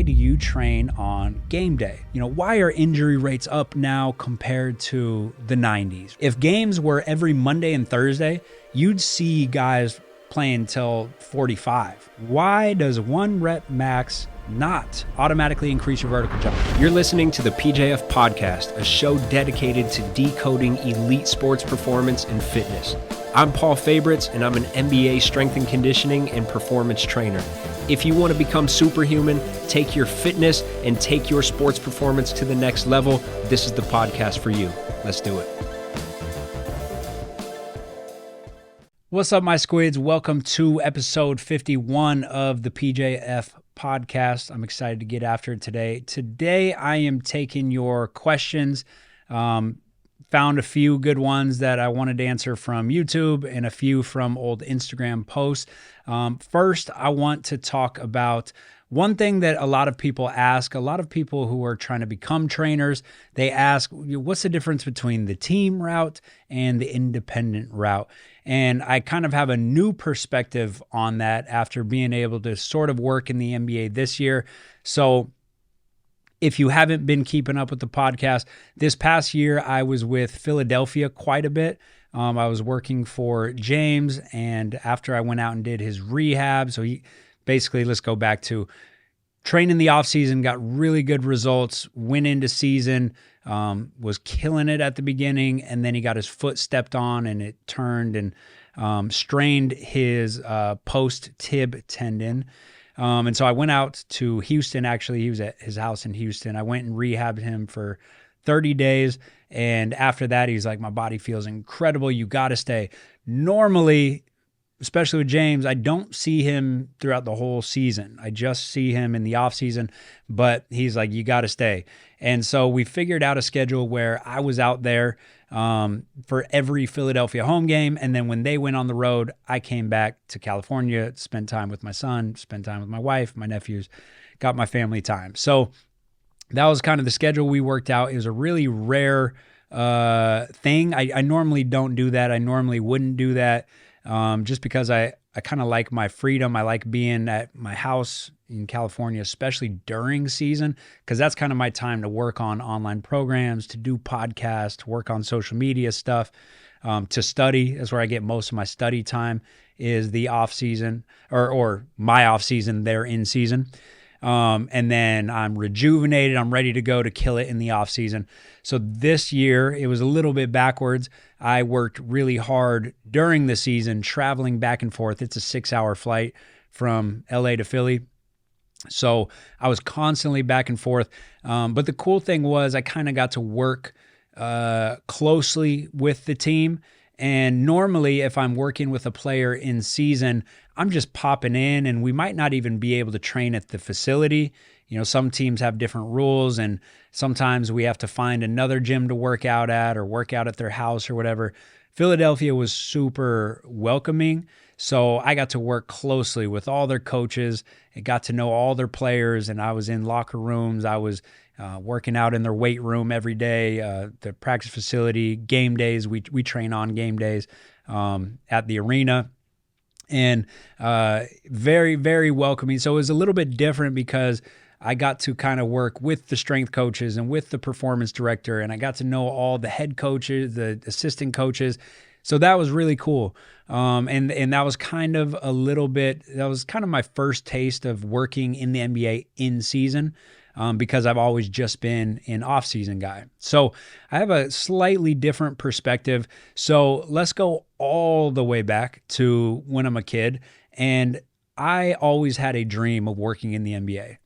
why do you train on game day? Why are injury rates up now compared to the 90s? If games were every Monday and Thursday, you'd see guys playing till 45. Why does 1 rep max not automatically increase your vertical jump? You're listening to the PJF Podcast, a show dedicated to decoding elite sports performance and fitness. I'm Paul Fabritz, and I'm an MBA strength and conditioning and performance trainer. If you want to become superhuman, take your fitness, and take your sports performance to the next level, this is the podcast for you. Let's do it. What's up, my squids? Welcome to episode 51 of the PJF Podcast. I'm excited to get after it today. Today, I am taking your questions. Found a few good ones that I wanted to answer from YouTube and a few from old Instagram posts. First, I want to talk about one thing that a lot of people ask, a lot of people who are trying to become trainers, they ask, what's the difference between the team route and the independent route? And I kind of have a new perspective on that after being able to sort of work in the NBA this year. So if you haven't been keeping up with the podcast, this past year I was with Philadelphia quite a bit. I was working for James, and after I went out and did his rehab, so he basically, let's go back to training the offseason, got really good results, went into season, was killing it at the beginning, and then he got his foot stepped on and it turned and strained his post-tib tendon. And so I went out to Houston. Actually, he was at his house in Houston. I went and rehabbed him for 30 days. And after that, he's like, my body feels incredible. You got to stay. Normally, especially with James, I don't see him throughout the whole season. I just see him in the off season, but he's like, you got to stay. And so we figured out a schedule where I was out there for every Philadelphia home game. And then when they went on the road, I came back to California, spent time with my son, spent time with my wife, my nephews, got my family time. So that was kind of the schedule we worked out. It was a really rare thing. I normally don't do that. I normally wouldn't do that just because I kind of like my freedom. I like being at my house in California, especially during season, because that's kind of my time to work on online programs, to do podcasts, work on social media stuff, to study. That's where I get most of my study time, is the off season or my off season there in season. And then I'm rejuvenated. I'm ready to go to kill it in the off season. So this year it was a little bit backwards. I worked really hard during the season, traveling back and forth. It's a 6-hour flight from LA to Philly. So I was constantly back and forth. But the cool thing was I kind of got to work closely with the team. And normally if I'm working with a player in season, I'm just popping in and we might not even be able to train at the facility. Some teams have different rules and sometimes we have to find another gym to work out at or work out at their house or whatever. Philadelphia was super welcoming. So I got to work closely with all their coaches and got to know all their players. And I was in locker rooms. I was working out in their weight room every day, the practice facility, game days. We train on game days at the arena. And very, very welcoming. So it was a little bit different because I got to kind of work with the strength coaches and with the performance director, and I got to know all the head coaches, the assistant coaches. So that was really cool. And that was kind of that was kind of my first taste of working in the NBA in season. Because I've always just been an off-season guy. So I have a slightly different perspective. So let's go all the way back to when I'm a kid. And I always had a dream of working in the NBA.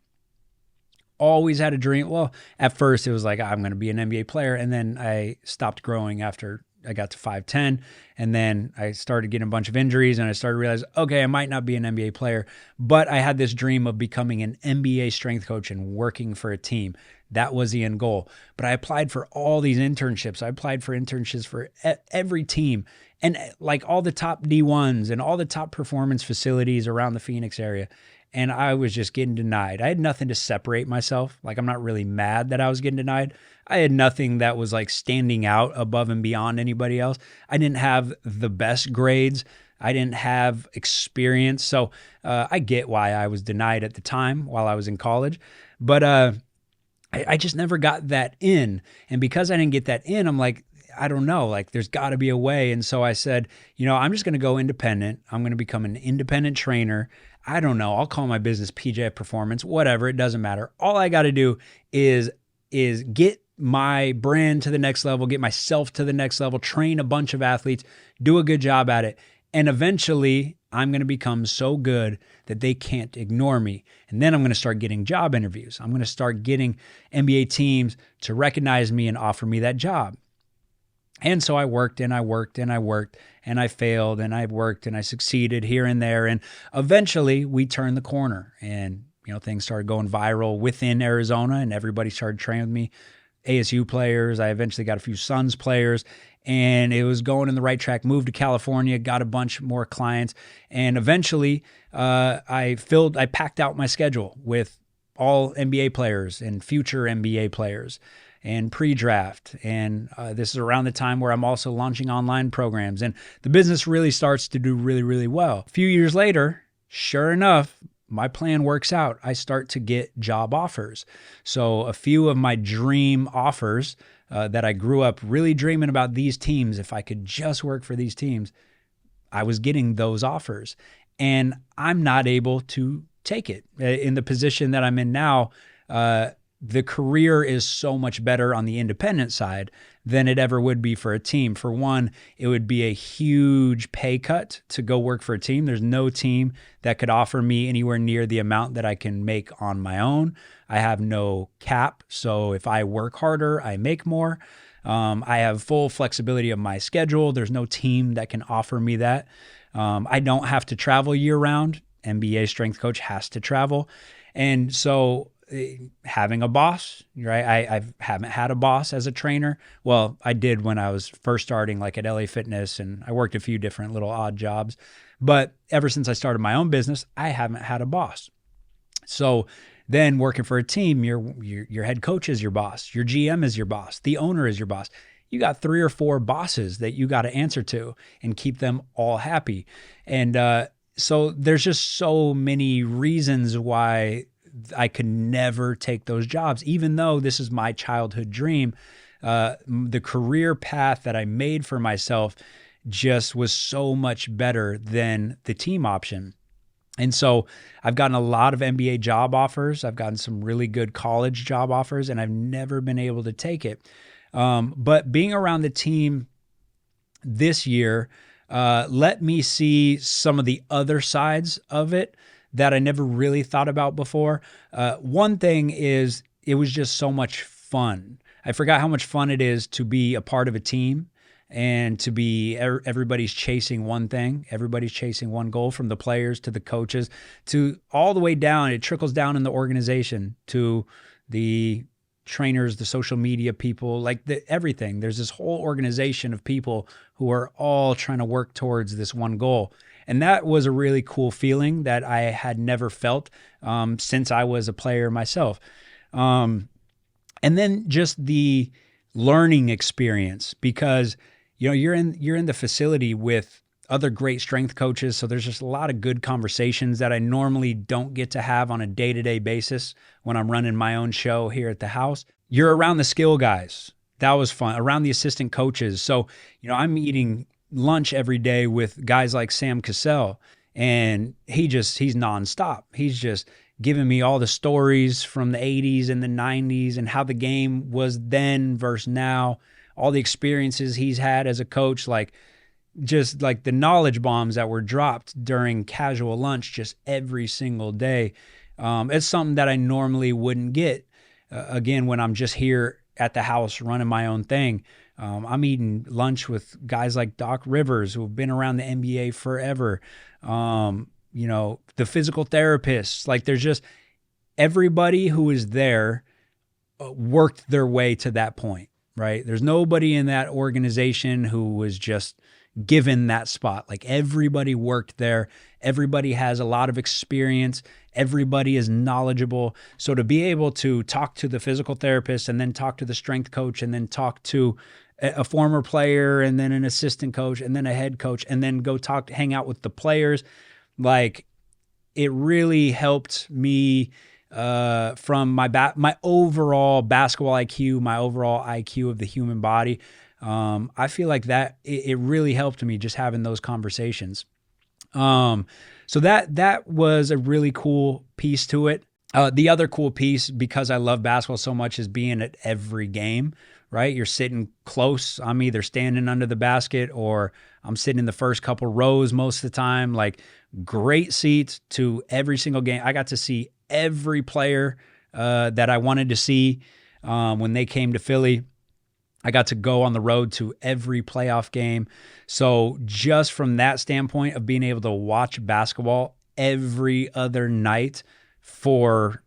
Always had a dream. Well, at first it was like, I'm going to be an NBA player. And then I stopped growing after I got to 5'10", and then I started getting a bunch of injuries, and I started realizing, okay, I might not be an NBA player, but I had this dream of becoming an NBA strength coach and working for a team. That was the end goal. But I applied for all these internships. I applied for internships for every team, and like all the top D1s and all the top performance facilities around the Phoenix area. And I was just getting denied. I had nothing to separate myself. Like, I'm not really mad that I was getting denied. I had nothing that was like standing out above and beyond anybody else. I didn't have the best grades. I didn't have experience. So I get why I was denied at the time while I was in college. But I just never got that in. And because I didn't get that in, I'm like, I don't know, like there's got to be a way. And so I said, I'm just going to go independent. I'm going to become an independent trainer. I don't know. I'll call my business PJF Performance, whatever. It doesn't matter. All I got to do is get my brand to the next level, get myself to the next level, train a bunch of athletes, do a good job at it. And eventually I'm going to become so good that they can't ignore me. And then I'm going to start getting job interviews. I'm going to start getting NBA teams to recognize me and offer me that job. And so I worked and I worked and I worked and I failed and I worked and I succeeded here and there. And eventually we turned the corner and, things started going viral within Arizona and everybody started training with me. ASU players. I eventually got a few Suns players and it was going in the right track. Moved to California, got a bunch more clients. And eventually I packed out my schedule with all NBA players and future NBA players and pre-draft. And this is around the time where I'm also launching online programs. And the business really starts to do really, really well. A few years later, sure enough, my plan works out. I start to get job offers. So a few of my dream offers that I grew up really dreaming about these teams, if I could just work for these teams, I was getting those offers. And I'm not able to take it. In the position that I'm in now, the career is so much better on the independent side than it ever would be for a team. For one, it would be a huge pay cut to go work for a team. There's no team that could offer me anywhere near the amount that I can make on my own. I have no cap. So if I work harder, I make more. I have full flexibility of my schedule. There's no team that can offer me that. I don't have to travel year round. NBA strength coach has to travel. And so having a boss, right? I haven't had a boss as a trainer. Well, I did when I was first starting, like at LA Fitness, and I worked a few different little odd jobs. But ever since I started my own business, I haven't had a boss. So then working for a team, your head coach is your boss, your GM is your boss, the owner is your boss. You got 3 or 4 bosses that you got to answer to and keep them all happy. And so there's just so many reasons why I could never take those jobs, even though this is my childhood dream. The career path that I made for myself just was so much better than the team option. And so I've gotten a lot of NBA job offers. I've gotten some really good college job offers, and I've never been able to take it. But being around the team this year let me see some of the other sides of it that I never really thought about before. One thing is it was just so much fun. I forgot how much fun it is to be a part of a team and to be everybody's chasing one thing. Everybody's chasing one goal, from the players to the coaches to all the way down. It trickles down in the organization to the trainers, the social media people, like everything. There's this whole organization of people who are all trying to work towards this one goal. And that was a really cool feeling that I had never felt since I was a player myself. And then just the learning experience, because you're in the facility with other great strength coaches. So there's just a lot of good conversations that I normally don't get to have on a day-to-day basis when I'm running my own show here at the house. You're around the skill guys. That was fun. Around the assistant coaches. So, I'm eating lunch every day with guys like Sam Cassell, and he's nonstop. He's just giving me all the stories from the 80s and the 90s and how the game was then versus now, all the experiences he's had as a coach, just like the knowledge bombs that were dropped during casual lunch just every single day. It's something that I normally wouldn't get, again, when I'm just here at the house running my own thing. I'm eating lunch with guys like Doc Rivers, who have been around the NBA forever. The physical therapists, there's just everybody who is there worked their way to that point, right? There's nobody in that organization who was just given that spot. Everybody worked there. Everybody has a lot of experience. Everybody is knowledgeable. So to be able to talk to the physical therapist and then talk to the strength coach and then talk to a former player and then an assistant coach and then a head coach and then go hang out with the players. Like, it really helped me from my overall basketball IQ, my overall IQ of the human body. I feel like that it really helped me just having those conversations. So that was a really cool piece to it. The other cool piece, because I love basketball so much, is being at every game, right? You're sitting close. I'm either standing under the basket or I'm sitting in the first couple rows most of the time. Like, great seats to every single game. I got to see every player that I wanted to see when they came to Philly. I got to go on the road to every playoff game. So just from that standpoint of being able to watch basketball every other night for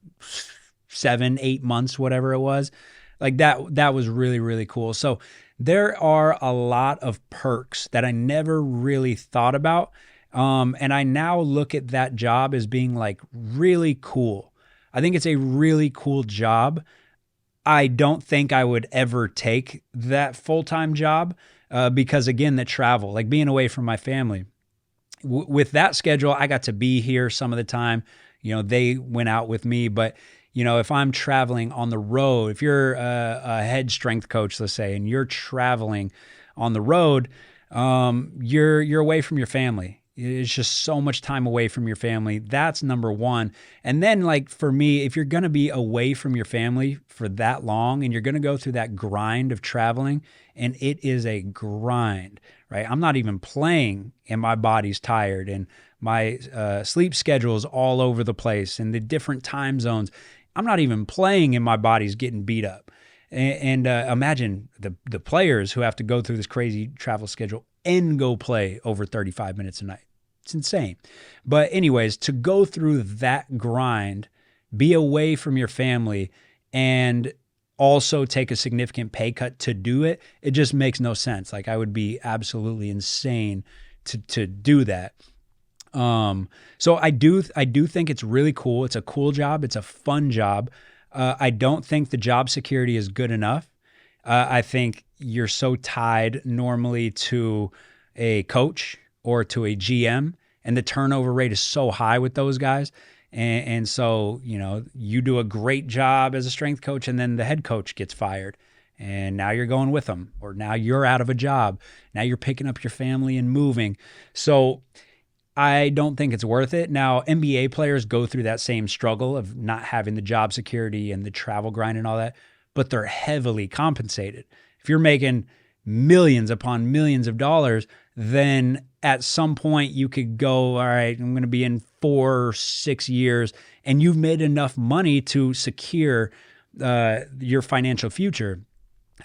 7-8 months, whatever it was, like that was really, really cool. So there are a lot of perks that I never really thought about. And I now look at that job as being like really cool. I think it's a really cool job. I don't think I would ever take that full-time job because, again, the travel, like being away from my family. With that schedule, I got to be here some of the time. They went out with me. But, if I'm traveling on the road, if you're a head strength coach, let's say, and you're traveling on the road, you're away from your family. It's just so much time away from your family. That's number one. And then, like, for me, if you're going to be away from your family for that long and you're going to go through that grind of traveling, and it is a grind, right? I'm not even playing and my body's tired and my sleep schedule is all over the place and the different time zones. I'm not even playing and my body's getting beat up. And imagine the players who have to go through this crazy travel schedule and go play over 35 minutes a night. It's insane. But anyways, to go through that grind, be away from your family, and also take a significant pay cut to do it, it just makes no sense. Like, I would be absolutely insane to do that. So I do think it's really cool. It's a cool job. It's a fun job. I don't think the job security is good enough. I think you're so tied normally to a coach or to a GM, and the turnover rate is so high with those guys. And so, you do a great job as a strength coach and then the head coach gets fired and now you're going with them, or now you're out of a job. Now you're picking up your family and moving. So I don't think it's worth it. Now, NBA players go through that same struggle of not having the job security and the travel grind and all that, but they're heavily compensated. If you're making millions upon millions of dollars, then at some point you could go, all right, I'm going to be in 4 or 6 years, and you've made enough money to secure your financial future.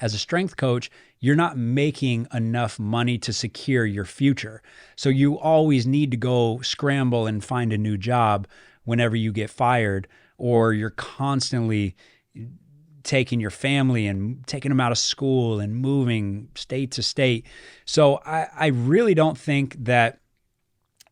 As a strength coach, you're not making enough money to secure your future. So you always need to go scramble and find a new job whenever you get fired, or you're constantly taking your family and taking them out of school and moving state to state. So I really don't think that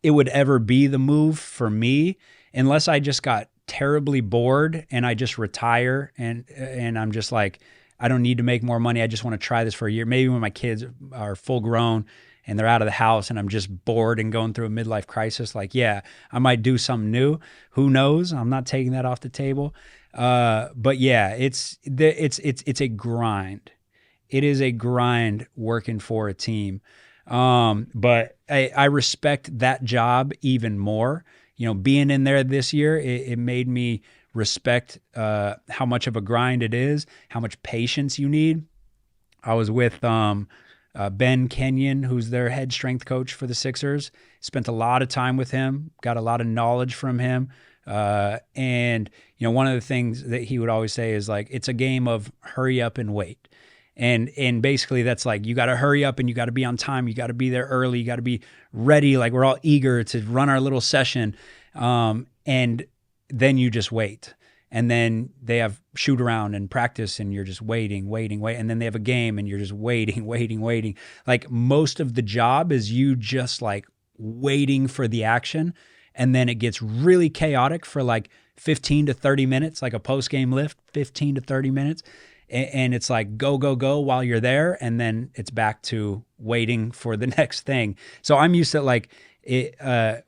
it would ever be the move for me unless I just got terribly bored and I just retire and I'm just like, I don't need to make more money. I just want to try this for a year. Maybe when my kids are full grown and they're out of the house and I'm just bored and going through a midlife crisis, like, yeah, I might do something new. Who knows? I'm not taking that off the table. But yeah, it's a grind. It is a grind working for a team. But I respect that job even more. Being in there this year, it made me respect how much of a grind it is, how much patience you need. I was with Ben Kenyon, who's their head strength coach for the Sixers. Spent a lot of time with him, got a lot of knowledge from him. And one of the things that he would always say is like, it's a game of hurry up and wait. And basically that's like, you got to hurry up and you got to be on time. You got to be there early. You got to be ready. Like, we're all eager to run our little session. And then you just wait. And then they have shoot around and practice and you're just waiting. And then they have a game and you're just waiting. Like, most of the job is you just like waiting for the action. And then it gets really chaotic for like 15 to 30 minutes, like a post-game lift, 15 to 30 minutes. and it's like go, go, go while you're there. And then it's back to waiting for the next thing. So I'm used to like it,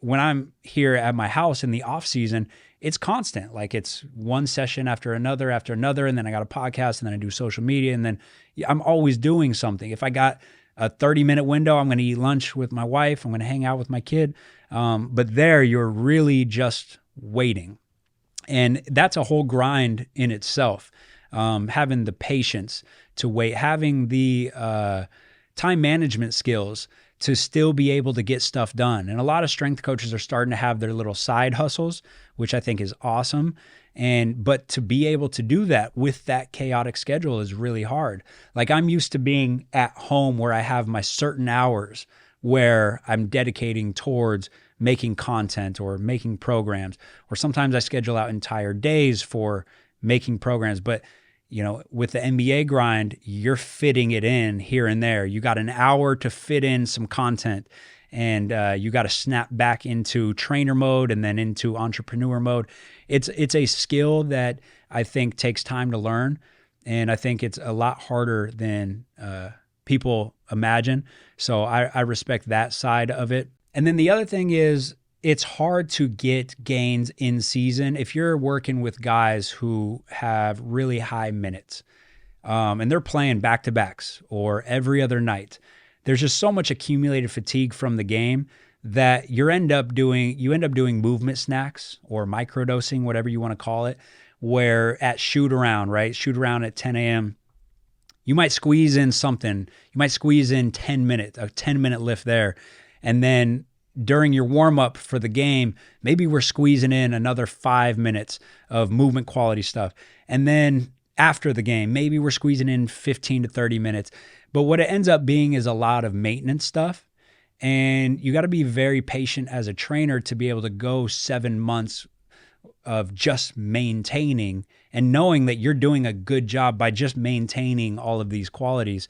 when I'm here at my house in the off season, it's constant. Like it's one session after another, and then I got a podcast, and then I do social media, and then I'm always doing something. If I got a 30-minute window, I'm going to eat lunch with my wife, I'm going to hang out with my kid. But there you're really just waiting. And that's a whole grind in itself. Having the patience to wait, having the time management skills to still be able to get stuff done. And a lot of strength coaches are starting to have their little side hustles, which I think is awesome. But to be able to do that with that chaotic schedule is really hard. Like I'm used to being at home where I have my certain hours where I'm dedicating towards making content or making programs, or sometimes I schedule out entire days for making programs. But with the NBA grind, you're fitting it in here and there. You got an hour to fit in some content, and you got to snap back into trainer mode and then into entrepreneur mode. It's a skill that I think takes time to learn, and I think it's a lot harder than people imagine. So I respect that side of it. And then the other thing is, it's hard to get gains in season if you're working with guys who have really high minutes and they're playing back-to-backs or every other night. There's just so much accumulated fatigue from the game that you end up doing movement snacks or microdosing, whatever you want to call it, where at shoot around at 10 a.m., you might squeeze in something. You might squeeze in 10 minutes, a 10-minute lift there. And then during your warm-up for the game, maybe we're squeezing in another 5 minutes of movement quality stuff. And then after the game, maybe we're squeezing in 15 to 30 minutes. But what it ends up being is a lot of maintenance stuff. And you got to be very patient as a trainer to be able to go 7 months of just maintaining and knowing that you're doing a good job by just maintaining all of these qualities.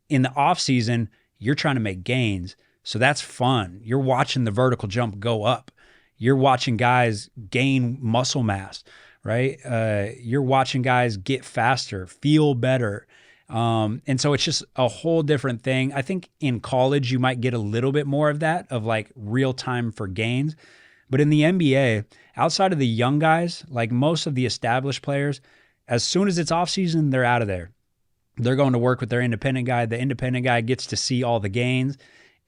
In the off season, you're trying to make gains. So that's fun. You're watching the vertical jump go up. You're watching guys gain muscle mass, right? You're watching guys get faster, feel better. And so it's just a whole different thing. I think in college, you might get a little bit more of that, of like real time for gains. But in the NBA, outside of the young guys, like most of the established players, as soon as it's off season, they're out of there. They're going to work with their independent guy. The independent guy gets to see all the gains,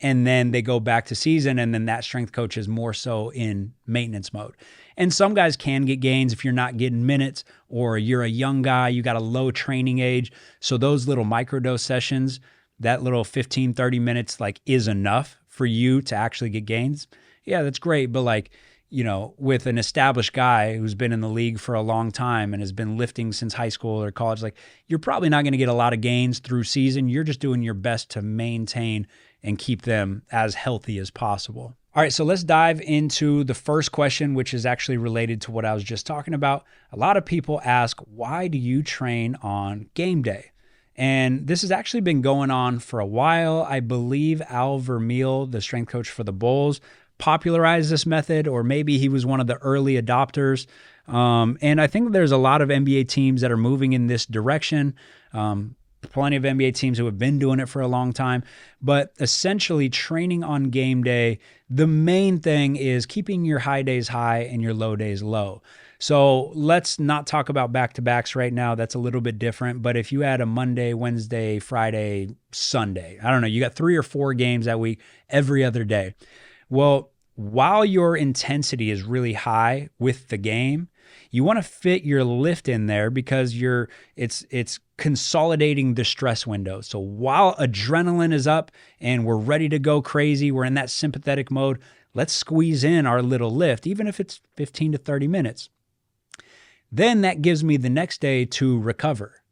and then they go back to season, and then that strength coach is more so in maintenance mode. And some guys can get gains if you're not getting minutes, or you're a young guy, you got a low training age. So those little microdose sessions, that little 15, 30 minutes like is enough for you to actually get gains. Yeah, that's great. But like, you know, with an established guy who's been in the league for a long time and has been lifting since high school or college, like you're probably not going to get a lot of gains through season. You're just doing your best to maintain and keep them as healthy as possible. All right, so let's dive into the first question, which is actually related to what I was just talking about. A lot of people ask, why do you train on game day? And this has actually been going on for a while. I believe Al Vermeil, the strength coach for the Bulls, popularized this method, or maybe he was one of the early adopters. And I think there's a lot of NBA teams that are moving in this direction. Plenty of NBA teams who have been doing it for a long time. But essentially, training on game day, the main thing is keeping your high days high and your low days low. So let's not talk about back-to-backs right now. That's a little bit different. But if you had a Monday, Wednesday, Friday, Sunday, I don't know, you got 3 or 4 games that week every other day. Well, while your intensity is really high with the game, you want to fit your lift in there because it's consolidating the stress window. So while adrenaline is up and we're ready to go crazy, we're in that sympathetic mode, let's squeeze in our little lift, even if it's 15 to 30 minutes. Then that gives me the next day to recover.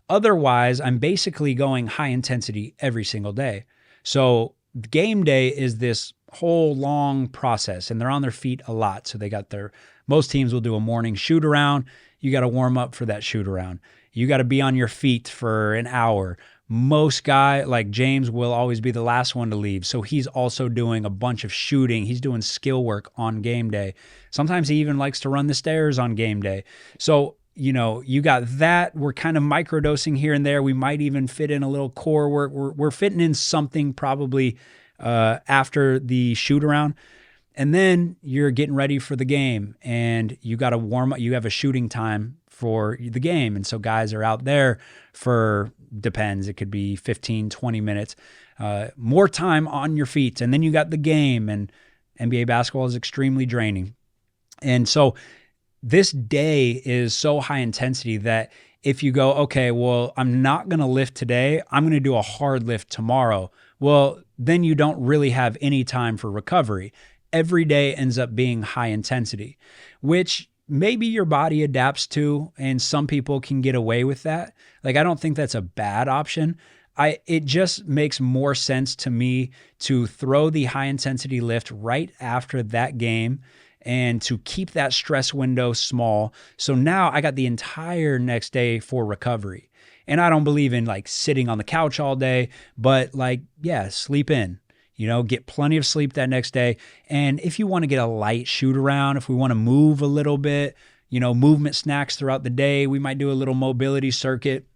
Otherwise, I'm basically going high intensity every single day. So game day is this whole long process, and they're on their feet a lot. So they got most teams will do a morning shoot around. You got to warm up for that shoot around. You got to be on your feet for an hour. Most guy like James will always be the last one to leave. So he's also doing a bunch of shooting. He's doing skill work on game day. Sometimes he even likes to run the stairs on game day. So you got that. We're kind of microdosing here and there. We might even fit in a little core work. We're fitting in something probably after the shoot around. And then you're getting ready for the game and you got to warm up. You have a shooting time for the game. And so guys are out there for, depends, it could be 15, 20 minutes, more time on your feet. And then you got the game, and NBA basketball is extremely draining. And so this day is so high intensity that if you go, okay, well, I'm not going to lift today, I'm going to do a hard lift tomorrow. Well, then you don't really have any time for recovery. Every day ends up being high intensity, which maybe your body adapts to, and some people can get away with that. Like, I don't think that's a bad option. It just makes more sense to me to throw the high intensity lift right after that game and to keep that stress window small. So now I got the entire next day for recovery. And I don't believe in like sitting on the couch all day, but like, yeah, sleep in. Get plenty of sleep that next day. And if you want to get a light shoot around, if we want to move a little bit, movement snacks throughout the day, we might do a little mobility circuit.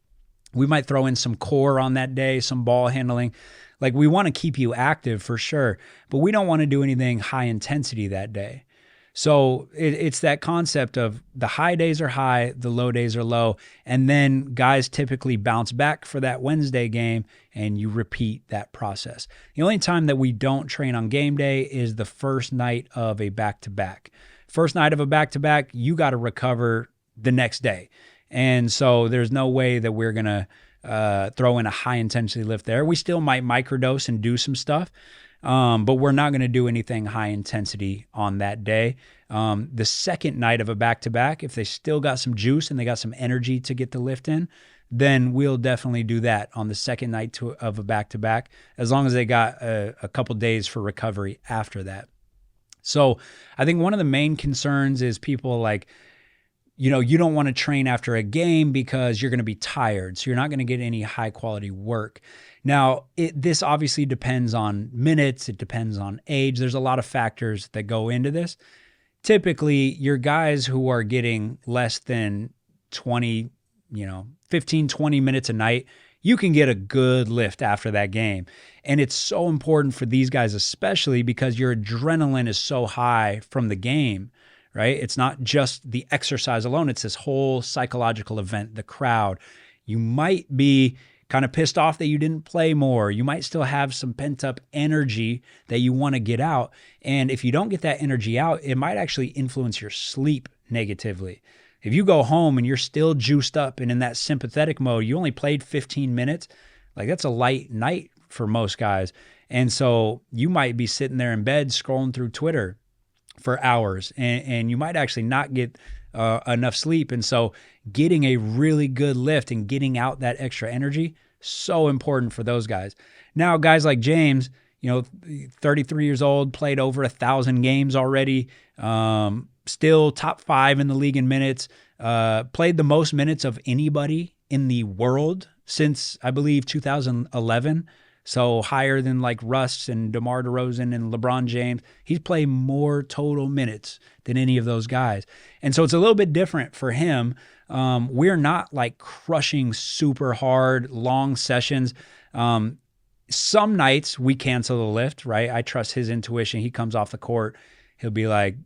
We might throw in some core on that day, some ball handling. Like, we want to keep you active for sure, but we don't want to do anything high intensity that day. So it's that concept of the high days are high, the low days are low. And then guys typically bounce back for that Wednesday game and you repeat that process. The only time that we don't train on game day is the first night of a back-to-back. First night of a back-to-back, you got to recover the next day. And so there's no way that we're going to throw in a high intensity lift there. We still might microdose and do some stuff. But we're not going to do anything high intensity on that day. The second night of a back-to-back, if they still got some juice and they got some energy to get the lift in, then we'll definitely do that on the second night of a back-to-back, as long as they got a couple days for recovery after that. So I think one of the main concerns is people like, you don't want to train after a game because you're going to be tired. So you're not going to get any high quality work. Now, this obviously depends on minutes. It depends on age. There's a lot of factors that go into this. Typically, your guys who are getting less than 20, 15, 20 minutes a night, you can get a good lift after that game. And it's so important for these guys, especially because your adrenaline is so high from the game, right? It's not just the exercise alone. It's this whole psychological event, the crowd. You might be kind of pissed off that you didn't play more. You might still have some pent up energy that you want to get out. And if you don't get that energy out, it might actually influence your sleep negatively. If you go home and you're still juiced up and in that sympathetic mode, you only played 15 minutes, like that's a light night for most guys. And so you might be sitting there in bed scrolling through Twitter for hours and you might actually not get enough sleep. And so getting a really good lift and getting out that extra energy, so important for those guys. Now, guys like James, 33 years old, played over 1,000 games already, still top 5 in the league in minutes, played the most minutes of anybody in the world since, I believe, 2011. So higher than like Russ and DeMar DeRozan and LeBron James. He's played more total minutes than any of those guys. And so it's a little bit different for him. We're not like crushing super hard, long sessions. Some nights we cancel the lift, right? I trust his intuition. He comes off the court. He'll be like,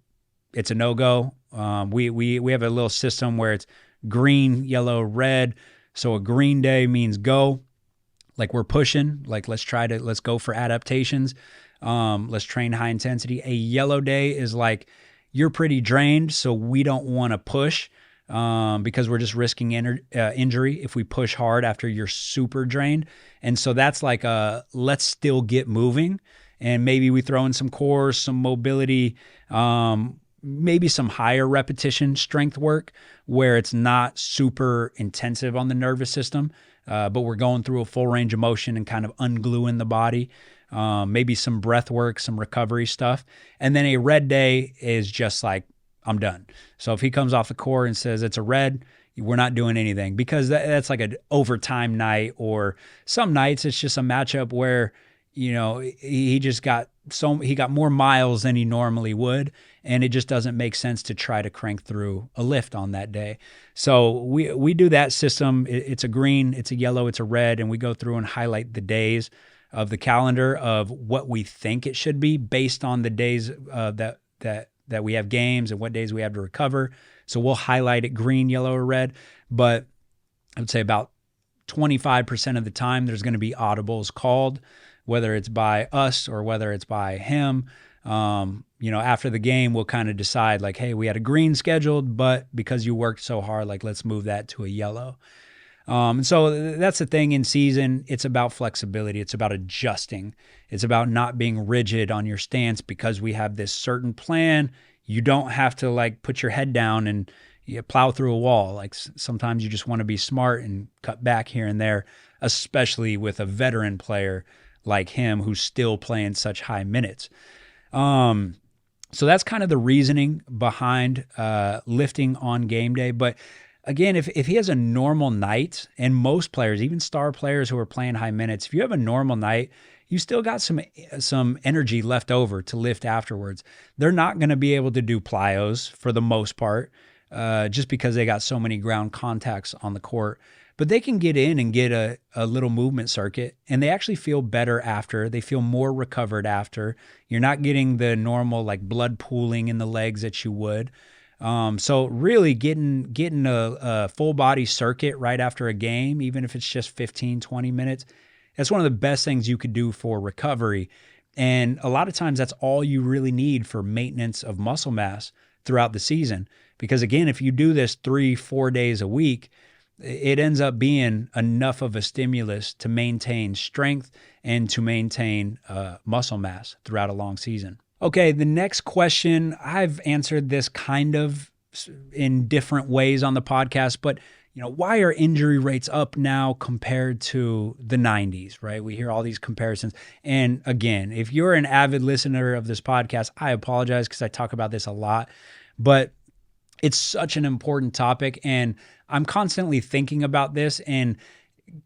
it's a no-go. We have a little system where it's green, yellow, red. So a green day means go. Like we're pushing, like let's go for adaptations. Let's train high intensity. A yellow day is like you're pretty drained, so we don't want to push because we're just risking injury if we push hard after you're super drained. And so that's like let's still get moving. And maybe we throw in some core, some mobility, maybe some higher repetition strength work where it's not super intensive on the nervous system. But we're going through a full range of motion and kind of ungluing the body, maybe some breath work, some recovery stuff. And then a red day is just like, I'm done. So if he comes off the court and says it's a red, we're not doing anything because that's like an overtime night, or some nights it's just a matchup where, he just got he got more miles than he normally would, and it just doesn't make sense to try to crank through a lift on that day. So we do that system. It's a green, it's a yellow, it's a red, and we go through and highlight the days of the calendar of what we think it should be based on the days that we have games and what days we have to recover. So we'll highlight it green, yellow, or red. But I would say about 25% of the time there's going to be audibles called, whether it's by us or whether it's by him. After the game, we'll kind of decide like, hey, we had a green scheduled, but because you worked so hard, like let's move that to a yellow. So that's the thing in season. It's about flexibility. It's about adjusting. It's about not being rigid on your stance because we have this certain plan. You don't have to like put your head down and plow through a wall. Like sometimes you just want to be smart and cut back here and there, especially with a veteran player like him who's still playing such high minutes. So that's kind of the reasoning behind lifting on game day. But again, if he has a normal night, and most players, even star players who are playing high minutes, if you have a normal night, you still got some energy left over to lift afterwards. They're not going to be able to do plyos for the most part, just because they got so many ground contacts on the court. But they can get in and get a little movement circuit, and they actually feel better after. They feel more recovered after. You're not getting the normal like blood pooling in the legs that you would. So really getting a full body circuit right after a game, even if it's just 15, 20 minutes, that's one of the best things you could do for recovery. And a lot of times that's all you really need for maintenance of muscle mass throughout the season. Because again, if you do this 3-4 days a week, it ends up being enough of a stimulus to maintain strength and to maintain muscle mass throughout a long season. Okay, the next question, I've answered this kind of in different ways on the podcast, but why are injury rates up now compared to the 90s, right? We hear all these comparisons. And again, if you're an avid listener of this podcast, I apologize because I talk about this a lot, but it's such an important topic, and I'm constantly thinking about this and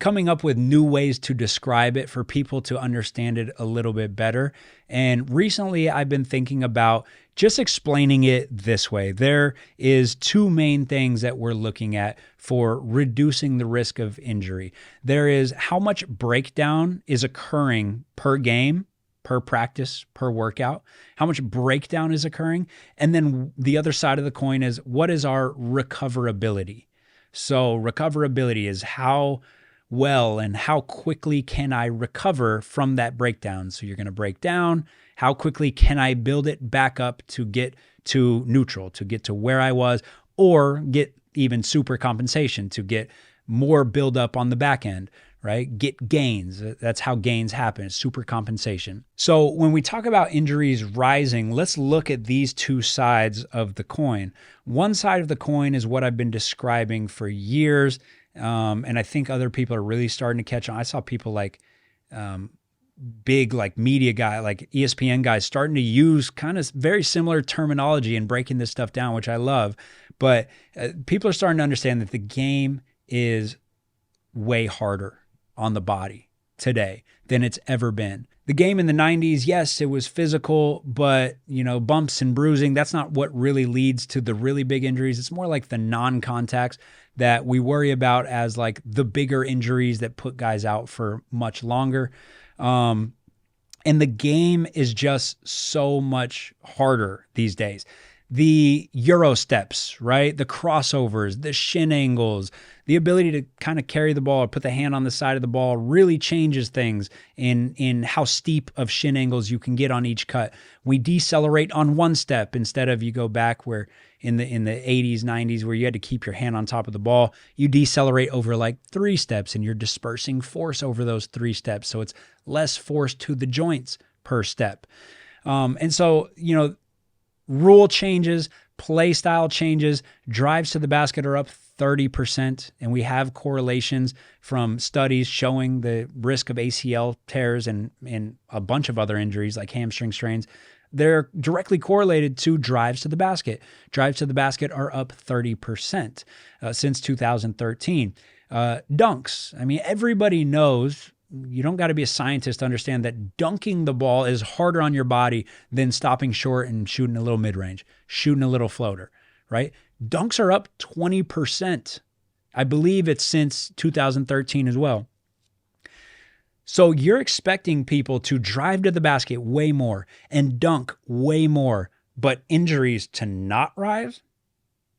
coming up with new ways to describe it for people to understand it a little bit better. And recently I've been thinking about just explaining it this way. There is two main things that we're looking at for reducing the risk of injury. There is how much breakdown is occurring per game, per practice, per workout, how much breakdown is occurring. And then the other side of the coin is what is our recoverability? So recoverability is how well and how quickly can I recover from that breakdown? So you're going to break down. How quickly can I build it back up to get to neutral, to get to where I was, or get even super compensation to get more buildup on the back end, right? Get gains. That's how gains happen, super compensation. So when we talk about injuries rising, let's look at these two sides of the coin. One side of the coin is what I've been describing for years. And I think other people are really starting to catch on. I saw people like big like media guy, like ESPN guys starting to use kind of very similar terminology and breaking this stuff down, which I love. But people are starting to understand that the game is way harder on the body today than it's ever been. The game in the 90s, yes, it was physical, but bumps and bruising, that's not what really leads to the really big injuries. It's more like the non-contacts that we worry about as like the bigger injuries that put guys out for much longer. And the game is just so much harder these days. The Euro steps, right? The crossovers, the shin angles, the ability to kind of carry the ball or put the hand on the side of the ball really changes things in how steep of shin angles you can get on each cut. We decelerate on one step instead of you go back where in the 80s, 90s where you had to keep your hand on top of the ball. You decelerate over like 3 steps and you're dispersing force over those 3 steps. So it's less force to the joints per step. And so, rule changes, play style changes, drives to the basket are up 30%. And we have correlations from studies showing the risk of ACL tears and a bunch of other injuries like hamstring strains. They're directly correlated to drives to the basket. Drives to the basket are up 30% since 2013. Dunks. I mean, everybody knows you don't got to be a scientist to understand that dunking the ball is harder on your body than stopping short and shooting a little mid-range, shooting a little floater, right? Dunks are up 20%. I believe it's since 2013 as well. So you're expecting people to drive to the basket way more and dunk way more, but injuries to not rise?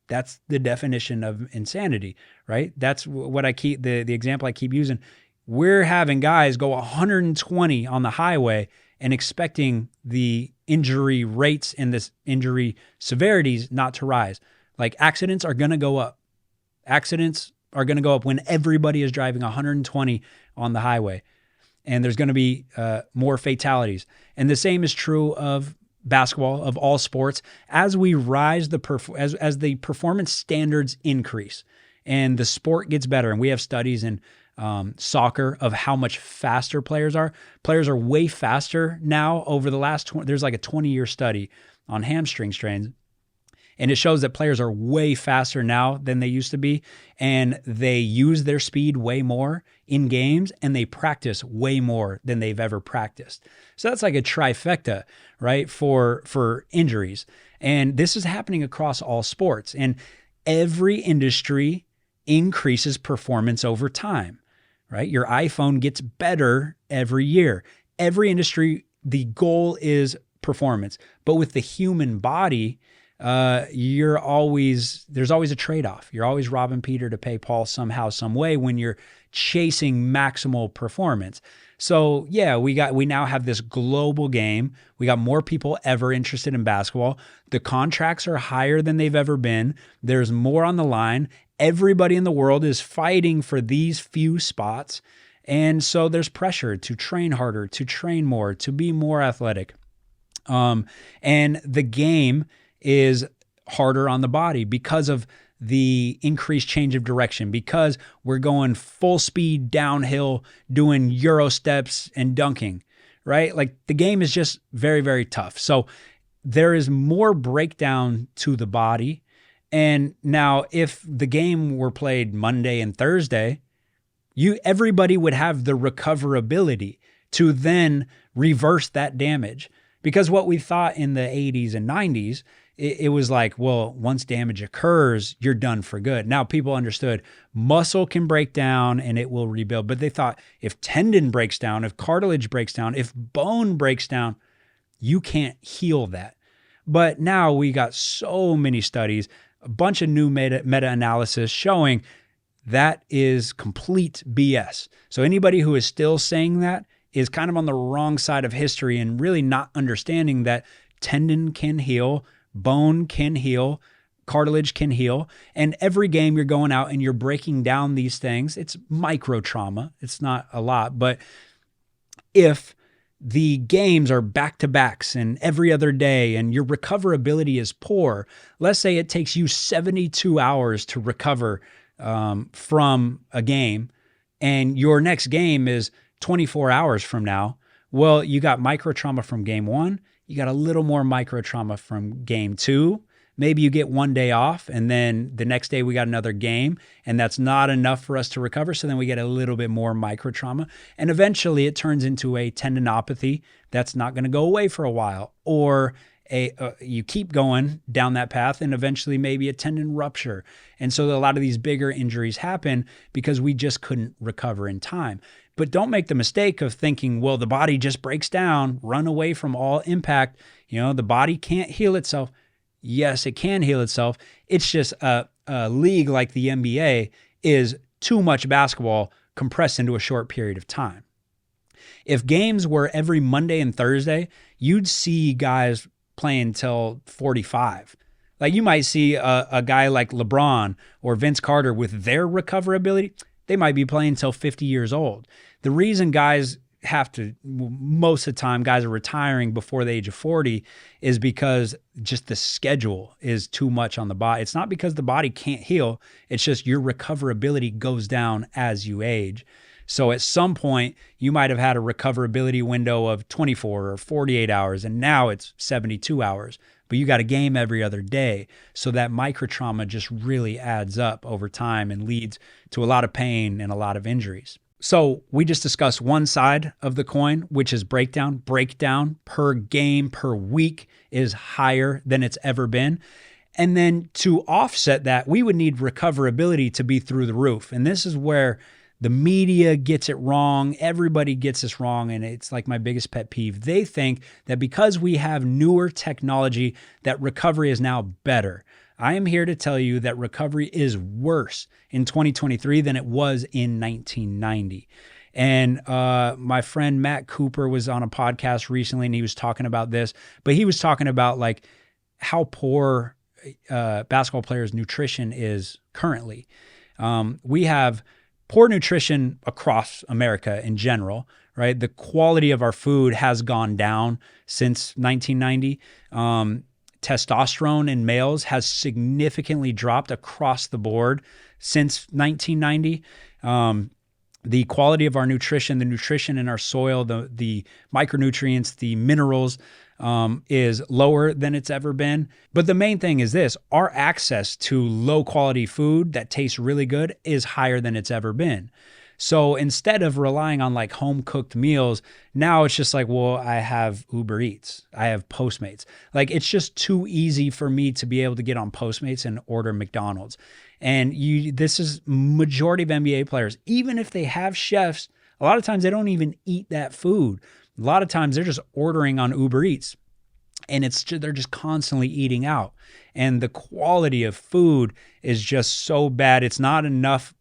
That's the definition of insanity, right? That's what I keep, the example I keep using. We're having guys go 120 on the highway and expecting the injury rates and this injury severities not to rise. Like accidents are going to go up. Accidents are going to go up when everybody is driving 120 on the highway. And there's going to be more fatalities. And the same is true of basketball, of all sports. As we rise, as the performance standards increase and the sport gets better, and we have studies in soccer of how much faster players are. Players are way faster now over the last there's like a 20-year study on hamstring strains. And it shows that players are way faster now than they used to be. And they use their speed way more in games, and they practice way more than they've ever practiced. So that's like a trifecta, right, for injuries. And this is happening across all sports. And every industry increases performance over time, right? Your iPhone gets better every year. Every industry, the goal is performance. But with the human body, there's always a trade-off. You're always robbing Peter to pay Paul somehow, some way when you're chasing maximal performance. So yeah, we now have this global game. We got more people ever interested in basketball. The contracts are higher than they've ever been. There's more on the line. Everybody in the world is fighting for these few spots. And so there's pressure to train harder, to train more, to be more athletic. And the game is harder on the body because of the increased change of direction, because we're going full speed downhill, doing Euro steps and dunking, right? Like the game is just very, very tough. So there is more breakdown to the body. And now if the game were played Monday and Thursday, everybody would have the recoverability to then reverse that damage. Because what we thought in the 80s and 90s, it was like, well, once damage occurs, you're done for good. Now people understood muscle can break down and it will rebuild. But they thought if tendon breaks down, if cartilage breaks down, if bone breaks down, you can't heal that. But now we got so many studies, a bunch of new meta-analysis showing that is complete BS. So anybody who is still saying that is kind of on the wrong side of history and really not understanding that tendon can heal, bone can heal, cartilage can heal. And every game you're going out and you're breaking down these things. It's micro trauma. It's not a lot. But if the games are back-to-backs and every other day and your recoverability is poor, let's say it takes you 72 hours to recover from a game and your next game is 24 hours from now. Well, you got micro trauma from game one. You got a little more micro trauma from game two. Maybe you get one day off and then the next day we got another game and that's not enough for us to recover. So then we get a little bit more micro trauma and eventually it turns into a tendinopathy that's not going to go away for a while, or you keep going down that path and eventually maybe a tendon rupture. And so a lot of these bigger injuries happen because we just couldn't recover in time. But don't make the mistake of thinking, well, the body just breaks down, run away from all impact. The body can't heal itself. Yes, it can heal itself. It's just a league like the NBA is too much basketball compressed into a short period of time. If games were every Monday and Thursday, you'd see guys playing till 45. Like you might see a guy like LeBron or Vince Carter with their recoverability. They might be playing till 50 years old. The reason guys most of the time, guys are retiring before the age of 40 is because just the schedule is too much on the body. It's not because the body can't heal. It's just your recoverability goes down as you age. So at some point, you might have had a recoverability window of 24 or 48 hours, and now it's 72 hours. But you got a game every other day. So that microtrauma just really adds up over time and leads to a lot of pain and a lot of injuries. So we just discussed one side of the coin, which is breakdown. Breakdown per game, per week is higher than it's ever been. And then to offset that, we would need recoverability to be through the roof. And this is where the media gets it wrong. Everybody gets this wrong. And it's like my biggest pet peeve. They think that because we have newer technology, that recovery is now better. I am here to tell you that recovery is worse in 2023 than it was in 1990. And my friend Matt Cooper was on a podcast recently, and he was talking about this, but he was talking about like how poor basketball players' nutrition is currently. We have poor nutrition across America in general, right? The quality of our food has gone down since 1990. Testosterone in males has significantly dropped across the board since 1990. The quality of our nutrition, the nutrition in our soil, the micronutrients, the minerals is lower than it's ever been. But the main thing is this: our access to low quality food that tastes really good is higher than it's ever been. So instead of relying on like home cooked meals, now it's just like, well, I have Uber Eats, I have Postmates. Like it's just too easy for me to be able to get on Postmates and order McDonald's. And this is majority of NBA players, even if they have chefs, a lot of times they don't even eat that food. A lot of times they're just ordering on Uber Eats, and they're just constantly eating out. And the quality of food is just so bad. It's not enough.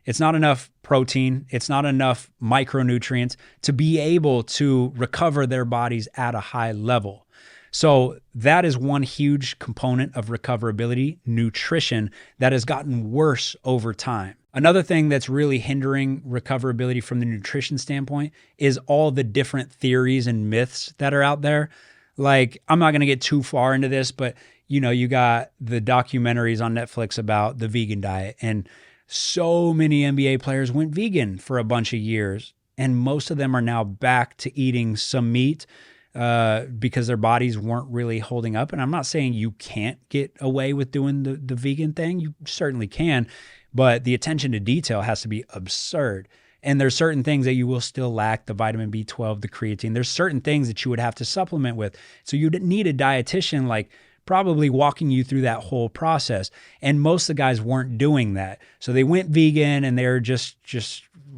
It's not enough protein. It's not enough micronutrients to be able to recover their bodies at a high level. So that is one huge component of recoverability, nutrition, that has gotten worse over time. Another thing that's really hindering recoverability from the nutrition standpoint is all the different theories and myths that are out there. Like, I'm not going to get too far into this, but you got the documentaries on Netflix about the vegan diet, and so many NBA players went vegan for a bunch of years, and most of them are now back to eating some meat because their bodies weren't really holding up. And I'm not saying you can't get away with doing the vegan thing. You certainly can, but the attention to detail has to be absurd. And there's certain things that you will still lack: the vitamin B12, the creatine. There's certain things that you would have to supplement with. So you'd need a dietitian like probably walking you through that whole process. And most of the guys weren't doing that. So they went vegan, and they're just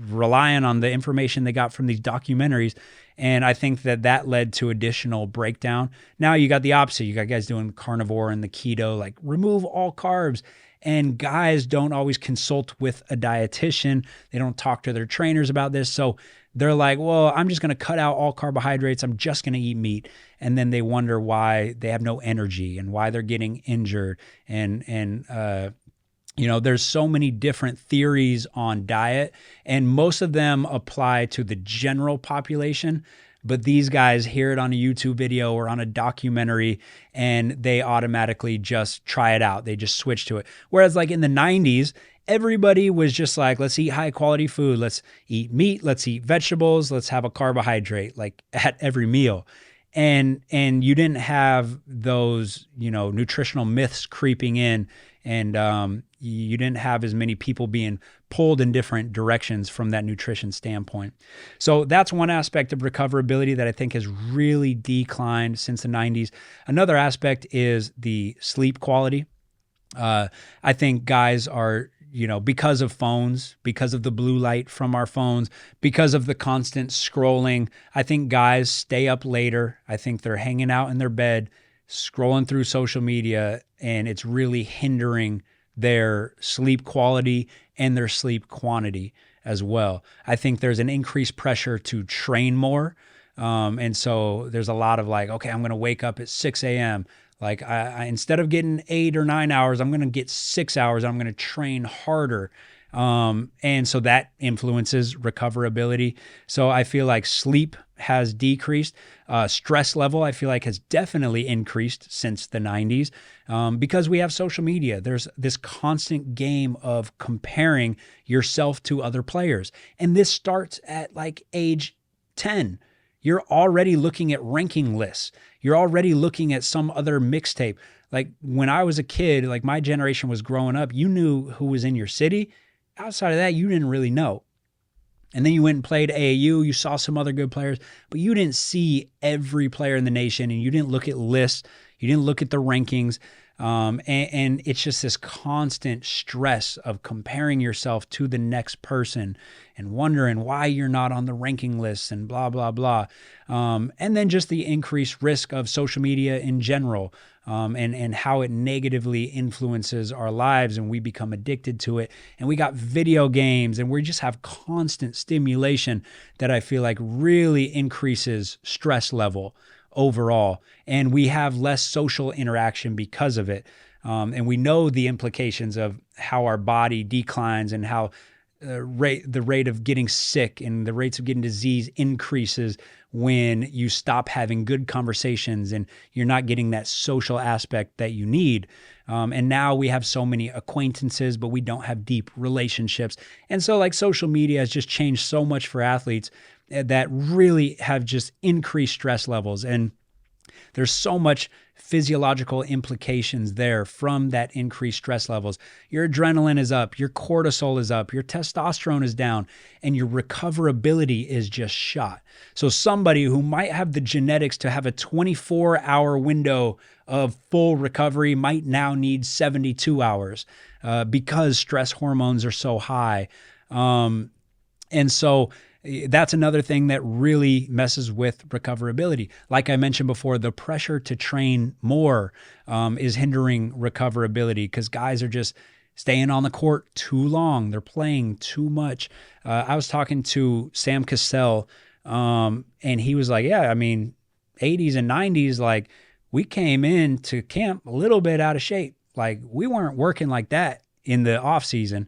relying on the information they got from these documentaries. And I think that led to additional breakdown. Now you got the opposite. You got guys doing carnivore and the keto, like remove all carbs. And guys don't always consult with a dietitian. They don't talk to their trainers about this. So they're like, well, I'm just going to cut out all carbohydrates. I'm just going to eat meat. And then they wonder why they have no energy and why they're getting injured. And there's so many different theories on diet, and most of them apply to the general population. But these guys hear it on a YouTube video or on a documentary, and they automatically just try it out. They just switch to it. Whereas like in the 90s, everybody was just like, let's eat high quality food. Let's eat meat. Let's eat vegetables. Let's have a carbohydrate like at every meal. And you didn't have those, nutritional myths creeping in, and you didn't have as many people being pulled in different directions from that nutrition standpoint. So that's one aspect of recoverability that I think has really declined since the 90s. Another aspect is the sleep quality. I think guys are, because of phones, because of the blue light from our phones, because of the constant scrolling, I think guys stay up later. I think they're hanging out in their bed, scrolling through social media, and it's really hindering their sleep quality and their sleep quantity as well. I think there's an increased pressure to train more. And so there's a lot of like, okay, I'm going to wake up at 6 a.m. Like I instead of getting 8 or 9 hours, I'm going to get 6 hours. I'm going to train harder. And so that influences recoverability. So I feel like sleep has decreased. Stress level, I feel like, has definitely increased since the 90s because we have social media. There's this constant game of comparing yourself to other players. And this starts at like age 10. You're already looking at ranking lists. You're already looking at some other mixtape. Like when I was a kid, like my generation was growing up, you knew who was in your city. Outside of that, you didn't really know. And then you went and played AAU, you saw some other good players, but you didn't see every player in the nation, and you didn't look at lists, you didn't look at the rankings. And it's just this constant stress of comparing yourself to the next person and wondering why you're not on the ranking list and blah, blah, blah. And then just the increased risk of social media in general, and how it negatively influences our lives, and we become addicted to it. And we got video games, and we just have constant stimulation that I feel like really increases stress level overall, and we have less social interaction because of it. And we know the implications of how our body declines and how the rate of getting sick and the rates of getting disease increases when you stop having good conversations and you're not getting that social aspect that you need. And now we have so many acquaintances, but we don't have deep relationships. And so like social media has just changed so much for athletes that really have just increased stress levels. And there's so much physiological implications there from that increased stress levels. Your adrenaline is up, your cortisol is up, your testosterone is down, and your recoverability is just shot. So somebody who might have the genetics to have a 24-hour window of full recovery might now need 72 hours because stress hormones are so high. And so that's another thing that really messes with recoverability. Like I mentioned before, the pressure to train more is hindering recoverability because guys are just staying on the court too long. They're playing too much. I was talking to Sam Cassell, and he was like, yeah, I mean, 80s and 90s, like we came in to camp a little bit out of shape. Like we weren't working like that in the off season.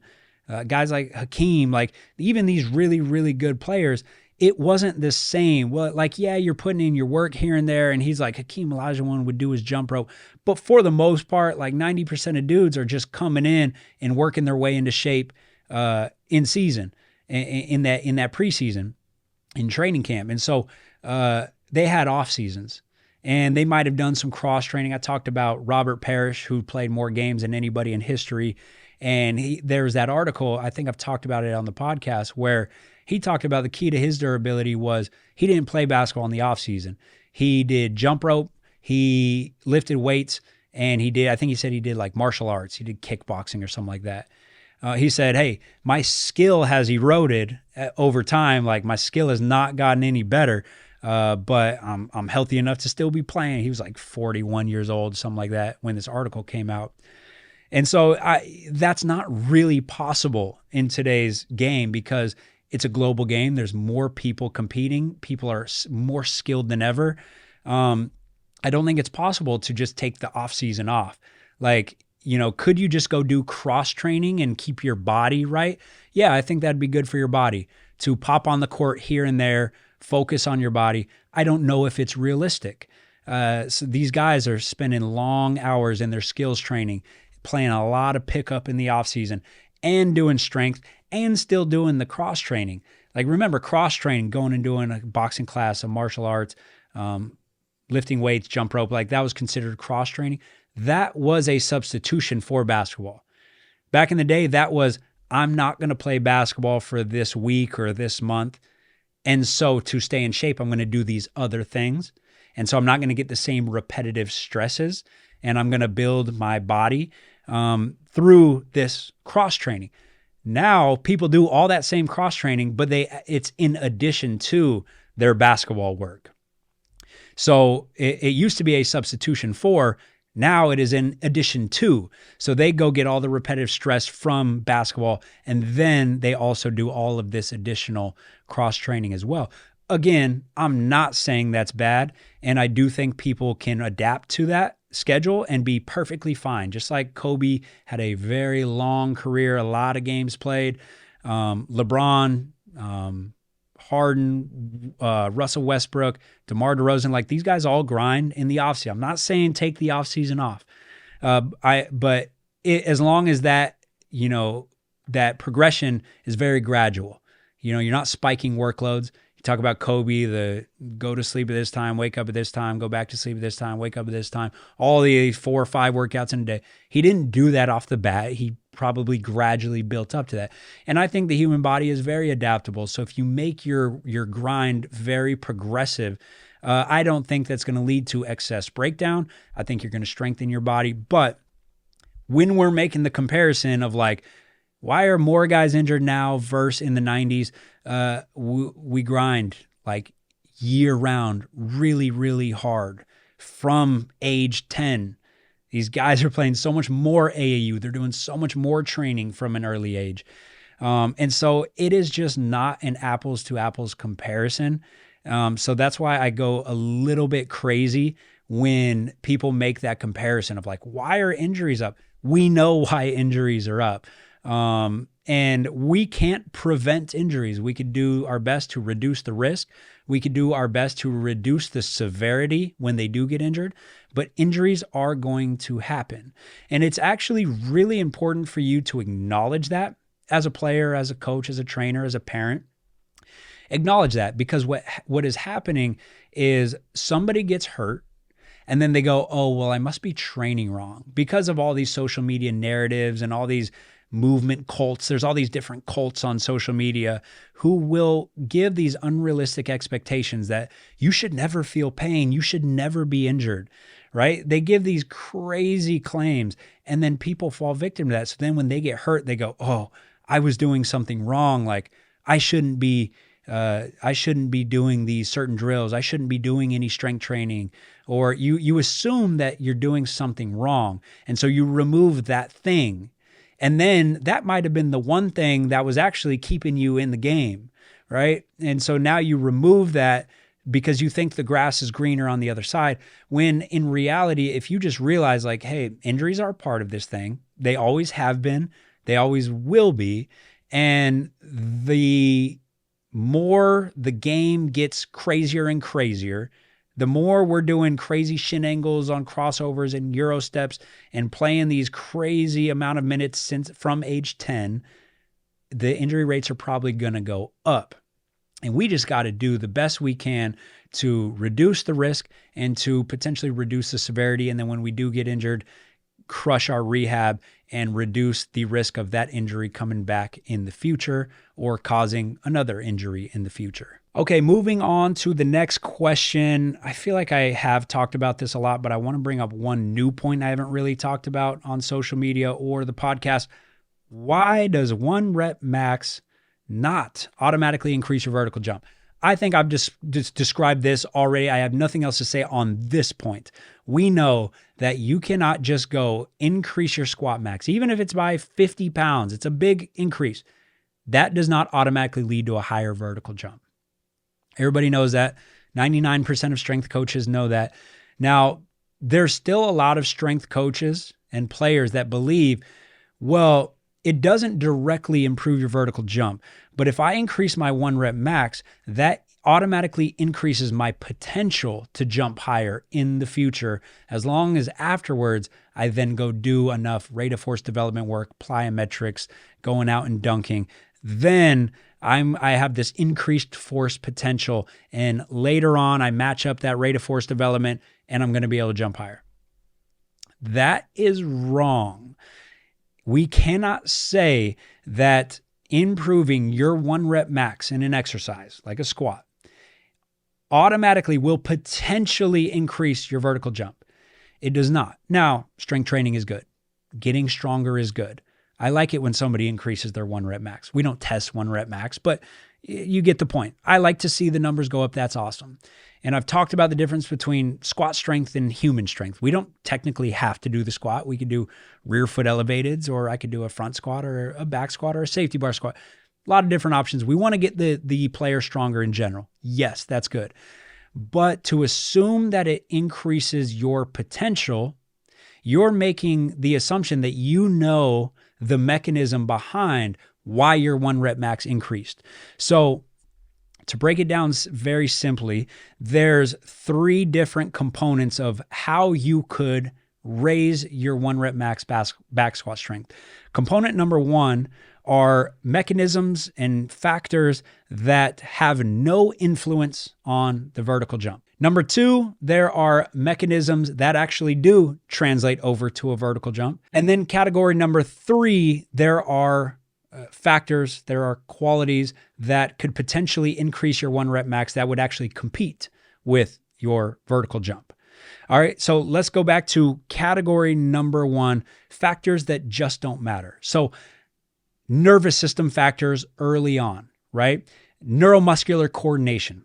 Guys like Hakeem, like even these really, really good players, it wasn't the same. Well, like, yeah, you're putting in your work here and there. And he's like, Hakeem Olajuwon would do his jump rope. But for the most part, like 90% of dudes are just coming in and working their way into shape in season, in that preseason, in training camp. And so they had off seasons. And they might have done some cross training. I talked about Robert Parrish, who played more games than anybody in history. And there's that article, I think I've talked about it on the podcast, where he talked about the key to his durability was he didn't play basketball in the offseason. He did jump rope, he lifted weights, and I think he said he did like martial arts. He did kickboxing or something like that. He said, hey, my skill has eroded over time. Like my skill has not gotten any better, but I'm healthy enough to still be playing. He was like 41 years old, something like that, when this article came out. And so that's not really possible in today's game because it's a global game. There's more people competing. People are more skilled than ever. I don't think it's possible to just take the off season off. Like, could you just go do cross training and keep your body right? Yeah, I think that'd be good for your body to pop on the court here and there, focus on your body. I don't know if it's realistic. So these guys are spending long hours in their skills training, playing a lot of pickup in the offseason and doing strength and still doing the cross training. Like remember cross training, going and doing a boxing class, a martial arts, lifting weights, jump rope, like that was considered cross training. That was a substitution for basketball. Back in the day, that was, I'm not going to play basketball for this week or this month. And so to stay in shape, I'm going to do these other things. And so I'm not going to get the same repetitive stresses, and I'm going to build my body through this cross training. Now people do all that same cross training, but it's in addition to their basketball work. So it used to be a substitution for, now it is in addition to. So they go get all the repetitive stress from basketball, and then they also do all of this additional cross training as well. Again, I'm not saying that's bad, and I do think people can adapt to that schedule and be perfectly fine. Just like Kobe had a very long career, a lot of games played. LeBron, Harden, Russell Westbrook, DeMar DeRozan, like these guys all grind in the offseason. I'm not saying take the offseason off. But as long as that, that progression is very gradual. You're not spiking workloads. Talk about Kobe, the go to sleep at this time, wake up at this time, go back to sleep at this time, wake up at this time, all the 4 or 5 workouts in a day. He didn't do that off the bat. He probably gradually built up to that. And I think the human body is very adaptable. So if you make your grind very progressive, I don't think that's going to lead to excess breakdown. I think you're going to strengthen your body. But when we're making the comparison of like, why are more guys injured now versus in the 90s? We grind like year round, really, really hard from age 10. These guys are playing so much more AAU. They're doing so much more training from an early age. And so it is just not an apples to apples comparison. So that's why I go a little bit crazy when people make that comparison of like, why are injuries up? We know why injuries are up. And we can't prevent injuries. We could do our best to reduce the risk. We could do our best to reduce the severity when they do get injured, but injuries are going to happen. And it's actually really important for you to acknowledge that as a player, as a coach, as a trainer, as a parent. Acknowledge that, because what is happening is somebody gets hurt and then they go, oh, well, I must be training wrong because of all these social media narratives and all these movement cults. There's all these different cults on social media who will give these unrealistic expectations that you should never feel pain. You should never be injured, right? They give these crazy claims and then people fall victim to that. So then when they get hurt, they go, oh, I was doing something wrong. Like I shouldn't be doing these certain drills. I shouldn't be doing any strength training. Or you assume that you're doing something wrong. And so you remove that thing. And then that might have been the one thing that was actually keeping you in the game, right? And so now you remove that because you think the grass is greener on the other side, when in reality, if you just realize like, hey, injuries are a part of this thing. They always have been. They always will be. And the more the game gets crazier and crazier, the more we're doing crazy shin angles on crossovers and Euro steps and playing these crazy amount of minutes since from age 10, the injury rates are probably going to go up. And we just got to do the best we can to reduce the risk and to potentially reduce the severity. And then when we do get injured, crush our rehab and reduce the risk of that injury coming back in the future or causing another injury in the future. Okay, moving on to the next question. I feel like I have talked about this a lot, but I want to bring up one new point I haven't really talked about on social media or the podcast. Why does 1 rep max not automatically increase your vertical jump? I think I've just described this already. I have nothing else to say on this point. We know that you cannot just go increase your squat max, even if it's by 50 pounds. It's a big increase. That does not automatically lead to a higher vertical jump. Everybody knows that. 99% of strength coaches know that. Now, there's still a lot of strength coaches and players that believe, well, it doesn't directly improve your vertical jump, but if I increase my 1 rep max, that automatically increases my potential to jump higher in the future, as long as afterwards I then go do enough rate of force development work, plyometrics, going out and dunking. Then I have this increased force potential, and later on I match up that rate of force development and I'm going to be able to jump higher. That is wrong. We cannot say that improving your 1 rep max in an exercise, like a squat, automatically will potentially increase your vertical jump. It does not. Now, strength training is good. Getting stronger is good. I like it when somebody increases their 1 rep max. We don't test 1 rep max, but you get the point. I like to see the numbers go up. That's awesome. And I've talked about the difference between squat strength and human strength. We don't technically have to do the squat. We could do rear foot elevateds, or I could do a front squat or a back squat or a safety bar squat. A lot of different options. We want to get the player stronger in general. Yes, that's good. But to assume that it increases your potential, you're making the assumption that you know the mechanism behind why your 1 rep max increased. So to break it down very simply, there's 3 different components of how you could raise your 1 rep max back squat strength. Component number 1 are mechanisms and factors that have no influence on the vertical jump. Number 2, there are mechanisms that actually do translate over to a vertical jump. And then category number 3, there are factors, there are qualities that could potentially increase your 1 rep max that would actually compete with your vertical jump. All right, so let's go back to category number 1, factors that just don't matter. So nervous system factors early on, right? Neuromuscular coordination.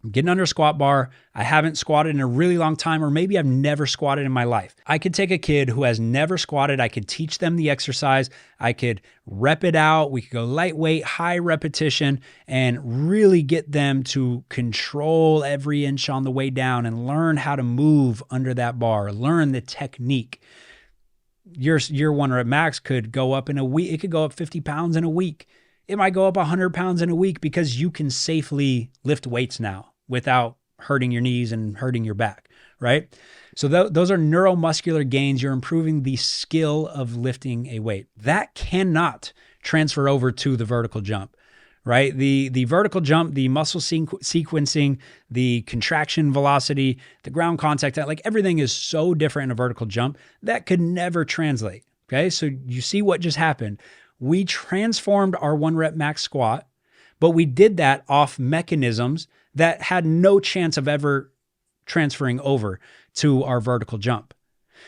I'm getting under a squat bar. I haven't squatted in a really long time, or maybe I've never squatted in my life. I could take a kid who has never squatted. I could teach them the exercise. I could rep it out. We could go lightweight, high repetition, and really get them to control every inch on the way down and learn how to move under that bar, learn the technique. Your 1 rep max could go up in a week. It could go up 50 pounds in a week. It might go up 100 pounds in a week because you can safely lift weights now without hurting your knees and hurting your back, right? So those are neuromuscular gains. You're improving the skill of lifting a weight. That cannot transfer over to the vertical jump, right? The vertical jump, the muscle sequencing, the contraction velocity, the ground contact, like everything is so different in a vertical jump that could never translate, okay? So you see what just happened. We transformed our 1 rep max squat, but we did that off mechanisms that had no chance of ever transferring over to our vertical jump.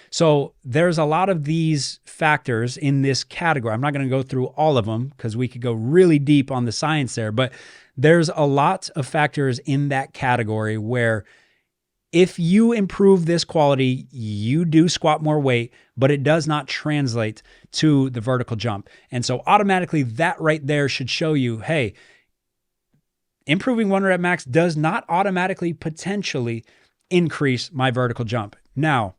So there's a lot of these factors in this category. I'm not going to go through all of them because we could go really deep on the science there, but there's a lot of factors in that category where if you improve this quality, you do squat more weight, but it does not translate to the vertical jump. And so automatically that right there should show you, hey, improving 1 rep max does not automatically potentially increase my vertical jump. Now,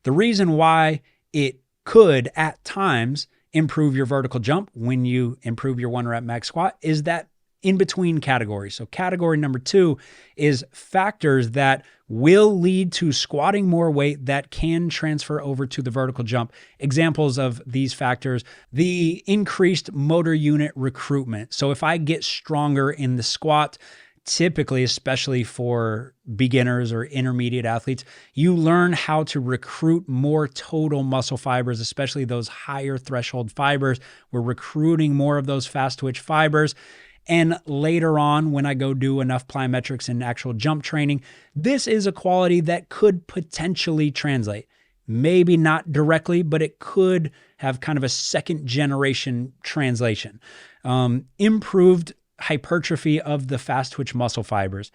the reason why it could at times improve your vertical jump when you improve your 1 rep max squat is that in between categories. So category number 2 is factors that will lead to squatting more weight that can transfer over to the vertical jump. Examples of these factors, the increased motor unit recruitment. So if I get stronger in the squat, typically, especially for beginners or intermediate athletes, you learn how to recruit more total muscle fibers, especially those higher threshold fibers. We're recruiting more of those fast twitch fibers. And later on, when I go do enough plyometrics and actual jump training, this is a quality that could potentially translate. Maybe not directly, but it could have kind of a second generation translation. Improved hypertrophy of the fast twitch muscle fibers.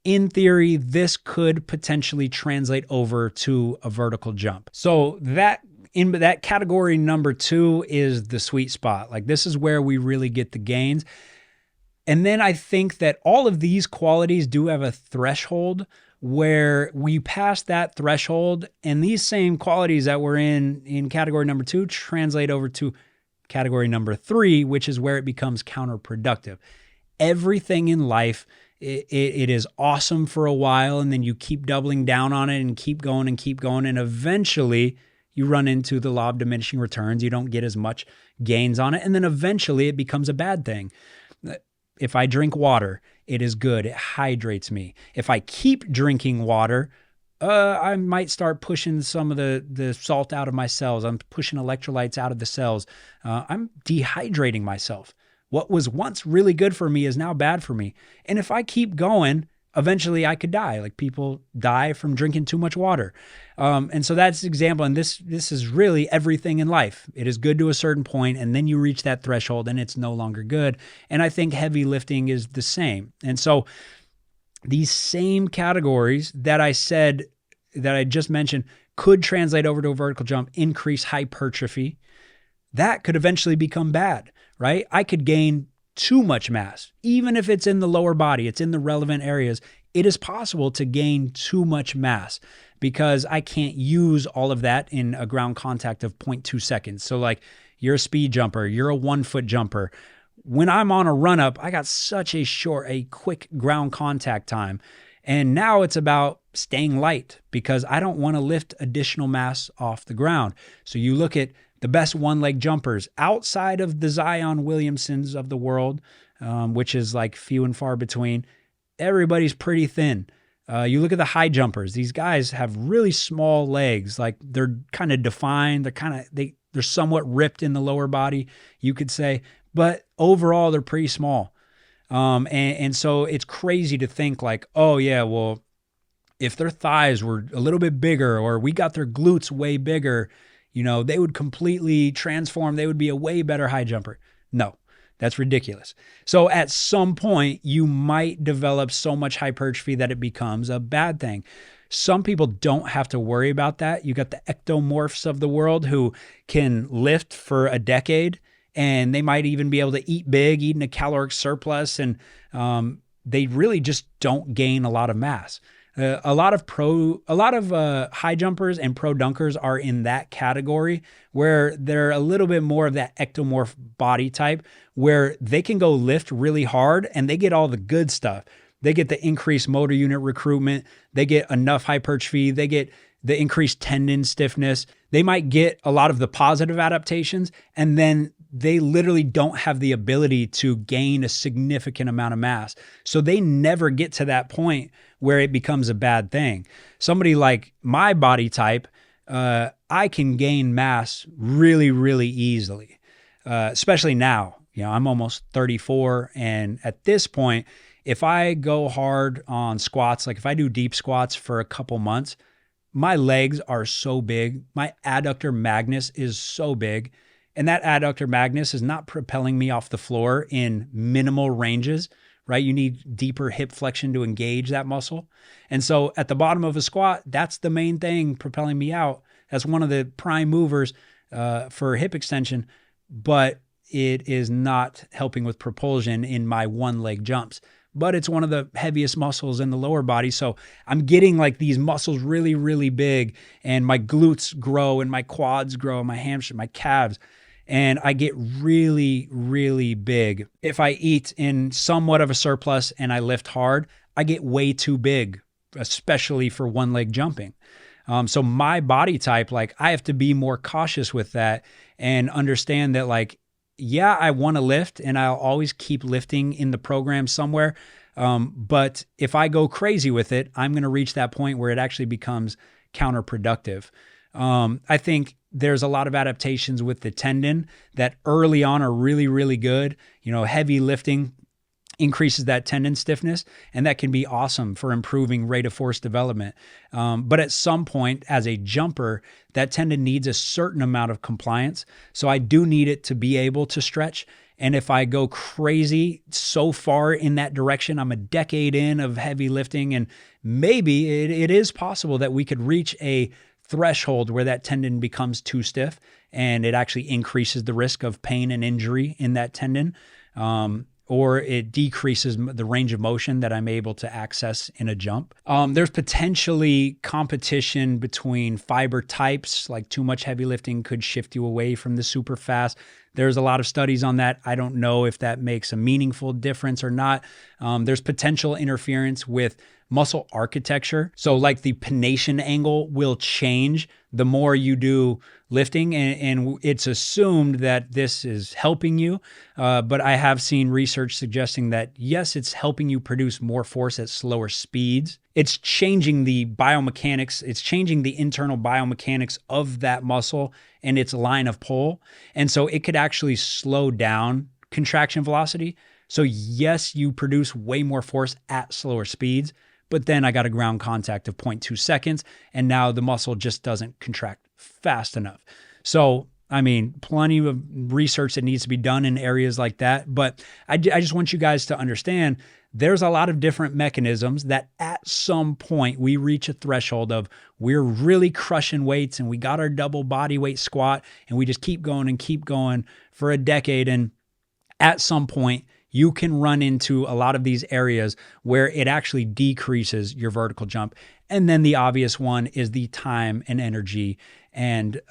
In theory, this could potentially translate over to a vertical jump. So that in that category number 2 is the sweet spot. Like this is where we really get the gains. And then I think that all of these qualities do have a threshold where we pass that threshold and these same qualities that were in category number 2 translate over to category number 3, which is where it becomes counterproductive. Everything in life, it is awesome for a while, and then you keep doubling down on it and keep going, and eventually you run into the law of diminishing returns. You don't get as much gains on it, and then eventually it becomes a bad thing. If I drink water, it is good. It hydrates me. If I keep drinking water, I might start pushing some of the salt out of my cells. I'm pushing electrolytes out of the cells. I'm dehydrating myself. What was once really good for me is now bad for me. And if I keep going, eventually I could die. Like people die from drinking too much water. And so that's the example. And this is really everything in life. It is good to a certain point, and then you reach that threshold and it's no longer good. And I think heavy lifting is the same. And so these same categories that I said, that I just mentioned, could translate over to a vertical jump, increase hypertrophy. That could eventually become bad, right? I could gain too much mass. Even if it's in the lower body, it's in the relevant areas, it is possible to gain too much mass because I can't use all of that in a ground contact of 0.2 seconds. So like you're a speed jumper, you're a 1 foot jumper. When I'm on a run up, I got such a quick ground contact time. And now it's about staying light because I don't want to lift additional mass off the ground. So you look at The best one-leg jumpers outside of the Zion Williamsons of the world, which is like few and far between, everybody's pretty thin. You look at the high jumpers. These guys have really small legs. Like they're kind of defined. They're somewhat ripped in the lower body, you could say. But overall, they're pretty small. And so it's crazy to think like, oh yeah, well, if their thighs were a little bit bigger or we got their glutes way bigger, they would completely transform. They would be a way better high jumper. No, that's ridiculous. So at some point, you might develop so much hypertrophy that it becomes a bad thing. Some people don't have to worry about that. You got the ectomorphs of the world who can lift for a decade, and they might even be able to eat big, eating a caloric surplus, and they really just don't gain a lot of mass. A lot of high jumpers and pro dunkers are in that category where they're a little bit more of that ectomorph body type where they can go lift really hard and they get all the good stuff. They get the increased motor unit recruitment. They get enough hypertrophy. They get the increased tendon stiffness. They might get a lot of the positive adaptations, and then they literally don't have the ability to gain a significant amount of mass. So they never get to that point where it becomes a bad thing. Somebody like my body type, I can gain mass really, really easily, especially now. I'm almost 34. And at this point, if I go hard on squats, like if I do deep squats for a couple months, my legs are so big. My adductor magnus is so big. And that adductor magnus is not propelling me off the floor in minimal ranges, right? You need deeper hip flexion to engage that muscle. And so at the bottom of a squat, that's the main thing propelling me out. That's one of the prime movers for hip extension, but it is not helping with propulsion in my one leg jumps. But it's one of the heaviest muscles in the lower body. So I'm getting like these muscles really, really big, and my glutes grow and my quads grow, my hamstring, my calves. And I get really, really big. If I eat in somewhat of a surplus and I lift hard, I get way too big, especially for one leg jumping. So my body type, like I have to be more cautious with that and understand that like, yeah, I want to lift and I'll always keep lifting in the program somewhere. But if I go crazy with it, I'm going to reach that point where it actually becomes counterproductive. I think there's a lot of adaptations with the tendon that early on are really, really good. Heavy lifting increases that tendon stiffness, and that can be awesome for improving rate of force development. But at some point, as a jumper, that tendon needs a certain amount of compliance. So I do need it to be able to stretch. And if I go crazy so far in that direction, I'm a decade in of heavy lifting, and maybe it is possible that we could reach a threshold where that tendon becomes too stiff and it actually increases the risk of pain and injury in that tendon. Or it decreases the range of motion that I'm able to access in a jump. There's potentially competition between fiber types, like too much heavy lifting could shift you away from the super fast. There's a lot of studies on that. I don't know if that makes a meaningful difference or not. There's potential interference with muscle architecture. So like the pennation angle will change the more you do lifting, and it's assumed that this is helping you. But I have seen research suggesting that yes, it's helping you produce more force at slower speeds. It's changing the biomechanics. It's changing the internal biomechanics of that muscle and its line of pull. And so it could actually slow down contraction velocity. So yes, you produce way more force at slower speeds, but then I got a ground contact of 0.2 seconds, and now the muscle just doesn't contract fast enough. So, I mean, plenty of research that needs to be done in areas like that. But I just want you guys to understand there's a lot of different mechanisms that at some point we reach a threshold of we're really crushing weights and we got our double body weight squat and we just keep going for a decade. And at some point, you can run into a lot of these areas where it actually decreases your vertical jump. And then the obvious one is the time and energy and,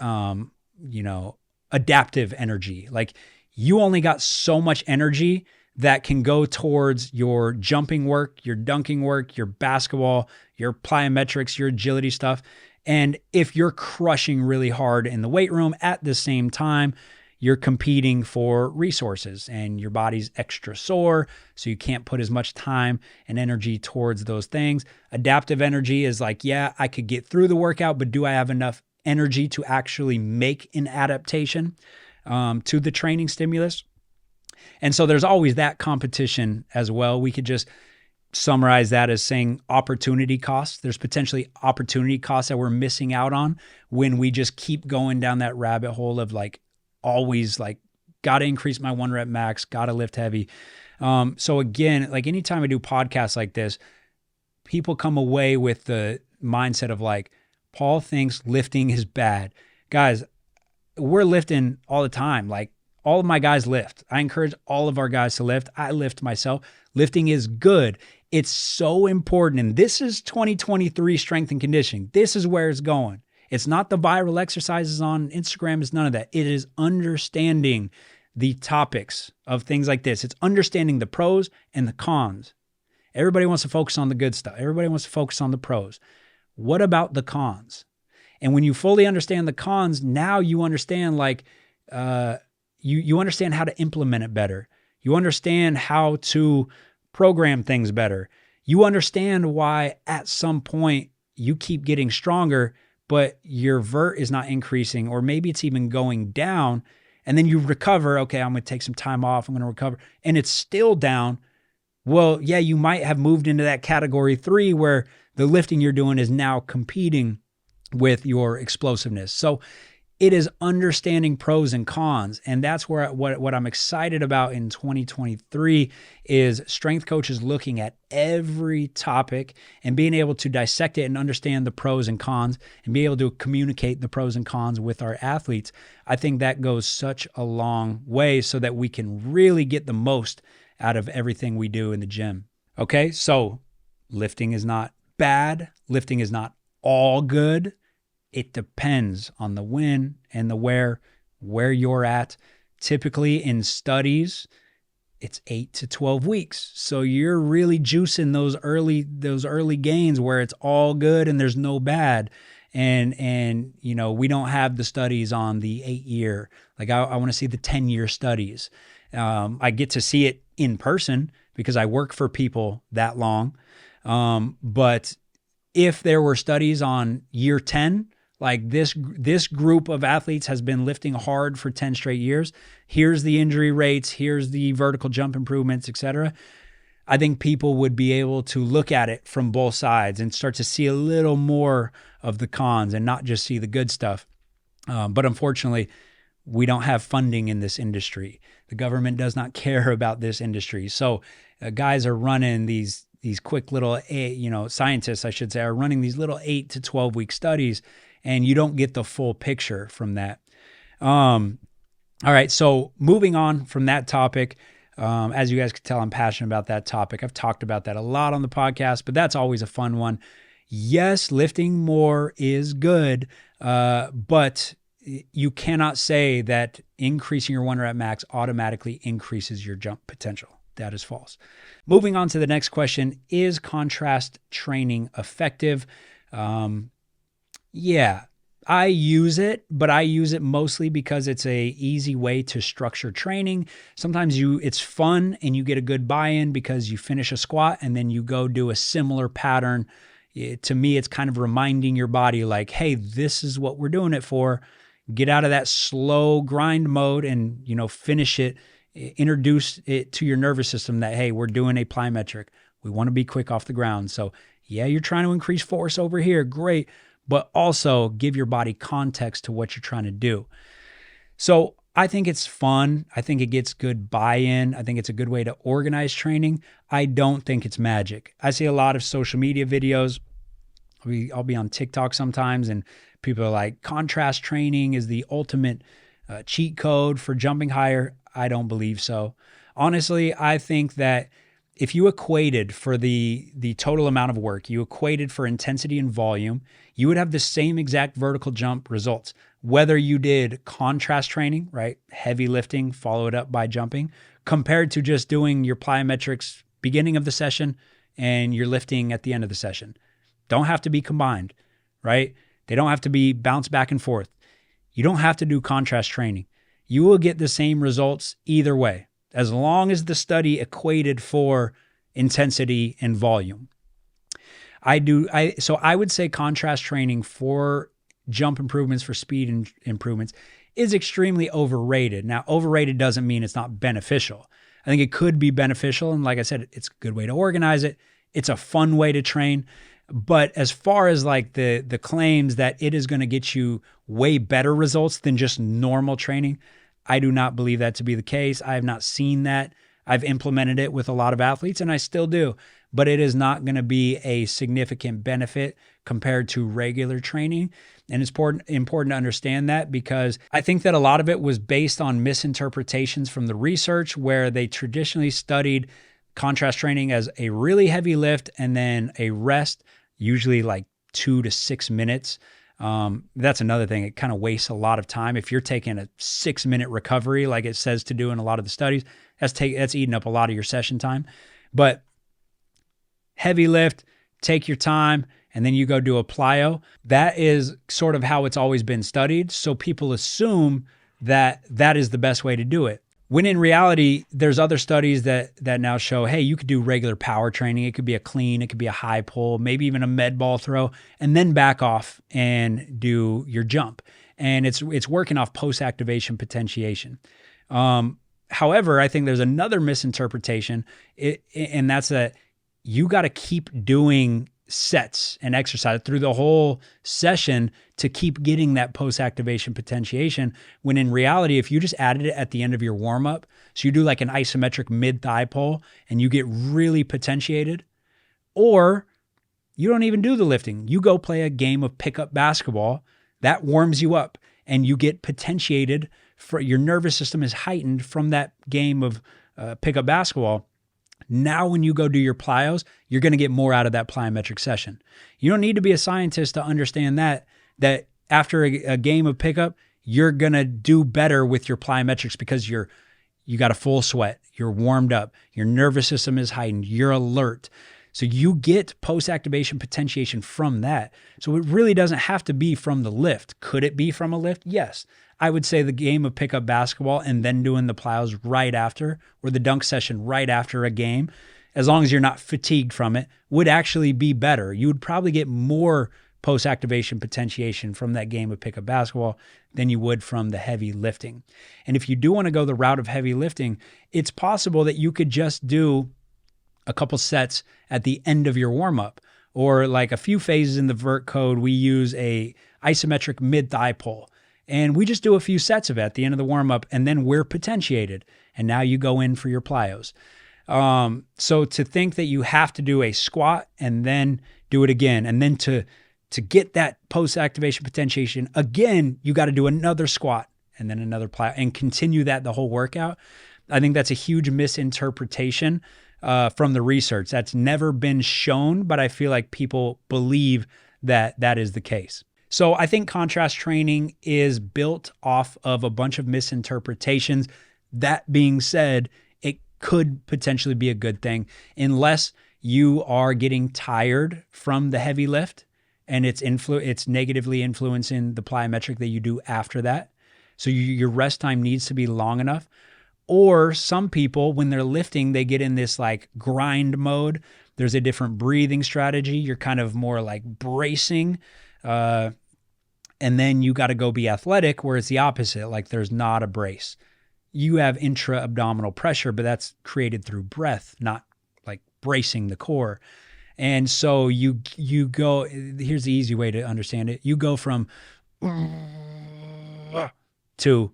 adaptive energy. Like you only got so much energy that can go towards your jumping work, your dunking work, your basketball, your plyometrics, your agility stuff. And if you're crushing really hard in the weight room at the same time, you're competing for resources and your body's extra sore, so you can't put as much time and energy towards those things. Adaptive energy is like, yeah, I could get through the workout, but do I have enough energy to actually make an adaptation to the training stimulus? And so there's always that competition as well. We could just summarize that as saying opportunity costs. There's potentially opportunity costs that we're missing out on when we just keep going down that rabbit hole of like, always like, got to increase my 1 rep max, got to lift heavy. So again, like anytime I do podcasts like this, people come away with the mindset of like, Paul thinks lifting is bad. Guys, we're lifting all the time. Like all of my guys lift. I encourage all of our guys to lift. I lift myself. Lifting is good. It's so important. And this is 2023 strength and conditioning. This is where it's going. It's not the viral exercises on Instagram. It's none of that. It is understanding the topics of things like this. It's understanding the pros and the cons. Everybody wants to focus on the good stuff. Everybody wants to focus on the pros. What about the cons? And when you fully understand the cons, now you understand like you understand how to implement it better. You understand how to program things better. You understand why at some point you keep getting stronger, but your vert is not increasing, or maybe it's even going down, and then you recover. Okay, I'm going to take some time off. I'm going to recover, and it's still down. Well, yeah, you might have moved into that category 3 where the lifting you're doing is now competing with your explosiveness. So it is understanding pros and cons. And that's where what I'm excited about in 2023 is strength coaches looking at every topic and being able to dissect it and understand the pros and cons and be able to communicate the pros and cons with our athletes. I think that goes such a long way so that we can really get the most out of everything we do in the gym. Okay, so lifting is not bad. Lifting is not all good. It depends on the when and the where you're at. Typically in studies, it's 8 to 12 weeks. So you're really juicing those early gains where it's all good and there's no bad. And you know, we don't have the studies on the 8-year. Like I want to see the 10-year studies. I get to see it in person because I work for people that long. But if there were studies on year 10, like this group of athletes has been lifting hard for 10 straight years. Here's the injury rates. Here's the vertical jump improvements, etc. I think people would be able to look at it from both sides and start to see a little more of the cons and not just see the good stuff. But unfortunately, we don't have funding in this industry. The government does not care about this industry. So guys are running these quick little, scientists, I should say, are running these little 8 to 12 week studies, and you don't get the full picture from that. All right, so moving on from that topic, as you guys can tell, I'm passionate about that topic. I've talked about that a lot on the podcast, but that's always a fun one. Yes, lifting more is good, but you cannot say that increasing your 1 rep max automatically increases your jump potential. That is false. Moving on to the next question, is contrast training effective? Yeah, I use it, but I use it mostly because it's a easy way to structure training. Sometimes it's fun and you get a good buy-in because you finish a squat and then you go do a similar pattern. To me, it's kind of reminding your body like, hey, this is what we're doing it for. Get out of that slow grind mode and, finish it. Introduce it to your nervous system that, hey, we're doing a plyometric. We want to be quick off the ground. So yeah, you're trying to increase force over here. Great. But also give your body context to what you're trying to do. So I think it's fun. I think it gets good buy-in. I think it's a good way to organize training. I don't think it's magic. I see a lot of social media videos. I'll be on TikTok sometimes and people are like, contrast training is the ultimate cheat code for jumping higher. I don't believe so. Honestly, I think that if you equated for the total amount of work, you equated for intensity and volume, you would have the same exact vertical jump results. Whether you did contrast training, right, heavy lifting, followed up by jumping, compared to just doing your plyometrics beginning of the session and your lifting at the end of the session. Don't have to be combined, right? They don't have to be bounced back and forth. You don't have to do contrast training. You will get the same results either way, as long as the study equated for intensity and volume. So I would say contrast training for jump improvements, for speed improvements, is extremely overrated. Now, overrated doesn't mean it's not beneficial. I think it could be beneficial. And like I said, it's a good way to organize it. It's a fun way to train. But as far as like the claims that it is going to get you way better results than just normal training, I do not believe that to be the case. I have not seen that. I've implemented it with a lot of athletes and I still do, but it is not going to be a significant benefit compared to regular training. And it's important to understand that, because I think that a lot of it was based on misinterpretations from the research, where they traditionally studied contrast training as a really heavy lift and then a rest, usually like 2 to 6 minutes. That's another thing. It kind of wastes a lot of time. If you're taking a 6-minute recovery, like it says to do in a lot of the studies, that's eating up a lot of your session time. But heavy lift, take your time, and then you go do a plyo. That is sort of how it's always been studied. So people assume that that is the best way to do it. When in reality, there's other studies that now show, hey, you could do regular power training. It could be a clean, it could be a high pull, maybe even a med ball throw, and then back off and do your jump. And it's working off post-activation potentiation. However, I think there's another misinterpretation, and that's that you got to keep doing sets and exercise through the whole session to keep getting that post-activation potentiation, when in reality, if you just added it at the end of your warm-up, so you do like an isometric mid-thigh pull and you get really potentiated, or you don't even do the lifting, you go play a game of pickup basketball, that warms you up and you get potentiated, for your nervous system is heightened from that game of pickup basketball. Now, when you go do your plyos, you're going to get more out of that plyometric session. You don't need to be a scientist to understand that after a game of pickup, you're going to do better with your plyometrics, because you got a full sweat, you're warmed up, your nervous system is heightened, you're alert. So you get post-activation potentiation from that. So it really doesn't have to be from the lift. Could it be from a lift? Yes. I would say the game of pickup basketball and then doing the plyos right after, or the dunk session right after a game, as long as you're not fatigued from it, would actually be better. You would probably get more post-activation potentiation from that game of pickup basketball than you would from the heavy lifting. And if you do want to go the route of heavy lifting, it's possible that you could just do a couple sets at the end of your warm-up, or like a few phases in the vert code, we use a isometric mid-thigh pull. And we just do a few sets of it at the end of the warm-up, and then we're potentiated. And now you go in for your plyos. So to think that you have to do a squat and then do it again, and then to get that post-activation potentiation again, you got to do another squat and then another plyo and continue that the whole workout. I think that's a huge misinterpretation from the research. That's never been shown, but I feel like people believe that that is the case. So I think contrast training is built off of a bunch of misinterpretations. That being said, it could potentially be a good thing, unless you are getting tired from the heavy lift and it's negatively influencing the plyometric that you do after that. So your rest time needs to be long enough. Or some people, when they're lifting, they get in this like grind mode. There's a different breathing strategy. You're kind of more like bracing. And then you got to go be athletic, where it's the opposite. Like there's not a brace. You have intra-abdominal pressure, but that's created through breath, not like bracing the core. And so you go, here's the easy way to understand it. You go from to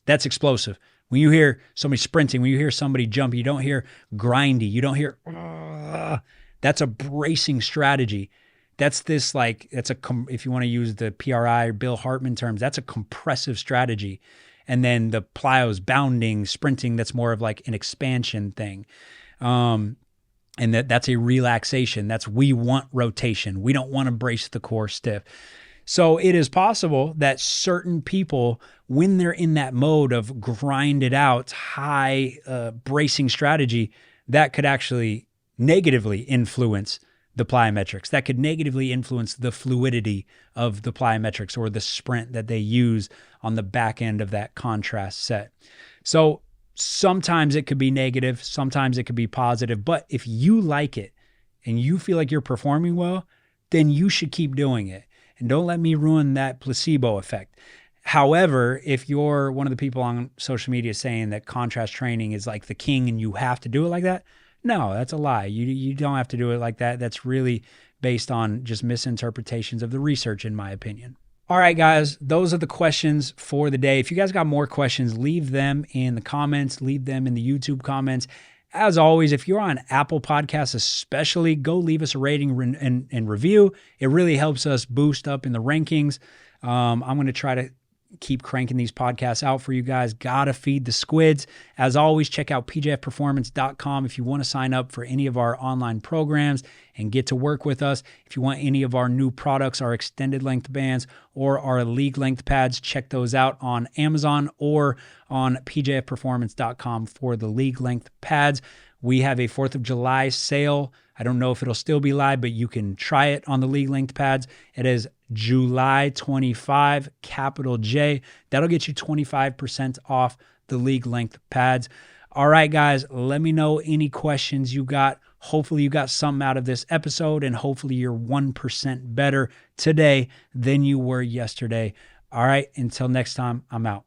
that's explosive. When you hear somebody sprinting, when you hear somebody jump, you don't hear grindy. You don't hear, that's a bracing strategy. That's this like, if you want to use the PRI or Bill Hartman terms, that's a compressive strategy. And then the plyos, bounding, sprinting, that's more of like an expansion thing. And that's a relaxation. We want rotation. We don't want to brace the core stiff. So it is possible that certain people, when they're in that mode of grind it out, high bracing strategy, that could actually negatively influence the plyometrics. That could negatively influence the fluidity of the plyometrics or the sprint that they use on the back end of that contrast set. So sometimes it could be negative, sometimes it could be positive, but if you like it and you feel like you're performing well, then you should keep doing it. And don't let me ruin that placebo effect. However, if you're one of the people on social media saying that contrast training is like the king and you have to do it like that, no, that's a lie. You don't have to do it like that. That's really based on just misinterpretations of the research, in my opinion. All right, guys, those are the questions for the day. If you guys got more questions, leave them in the comments, leave them in the YouTube comments. As always, if you're on Apple Podcasts especially, go leave us a rating and review. It really helps us boost up in the rankings. I'm going to try to keep cranking these podcasts out for you guys. Gotta feed the squids. As always, check out pjfperformance.com if you want to sign up for any of our online programs and get to work with us. If you want any of our new products, our extended length bands or our league length pads, check those out on Amazon or on pjfperformance.com for the league length pads. We have a 4th of July sale. I don't know if it'll still be live, but you can try it on the league length pads. It is July 25, capital J. That'll get you 25% off the league length pads. All right, guys, let me know any questions you got. Hopefully you got something out of this episode, and hopefully you're 1% better today than you were yesterday. All right, until next time, I'm out.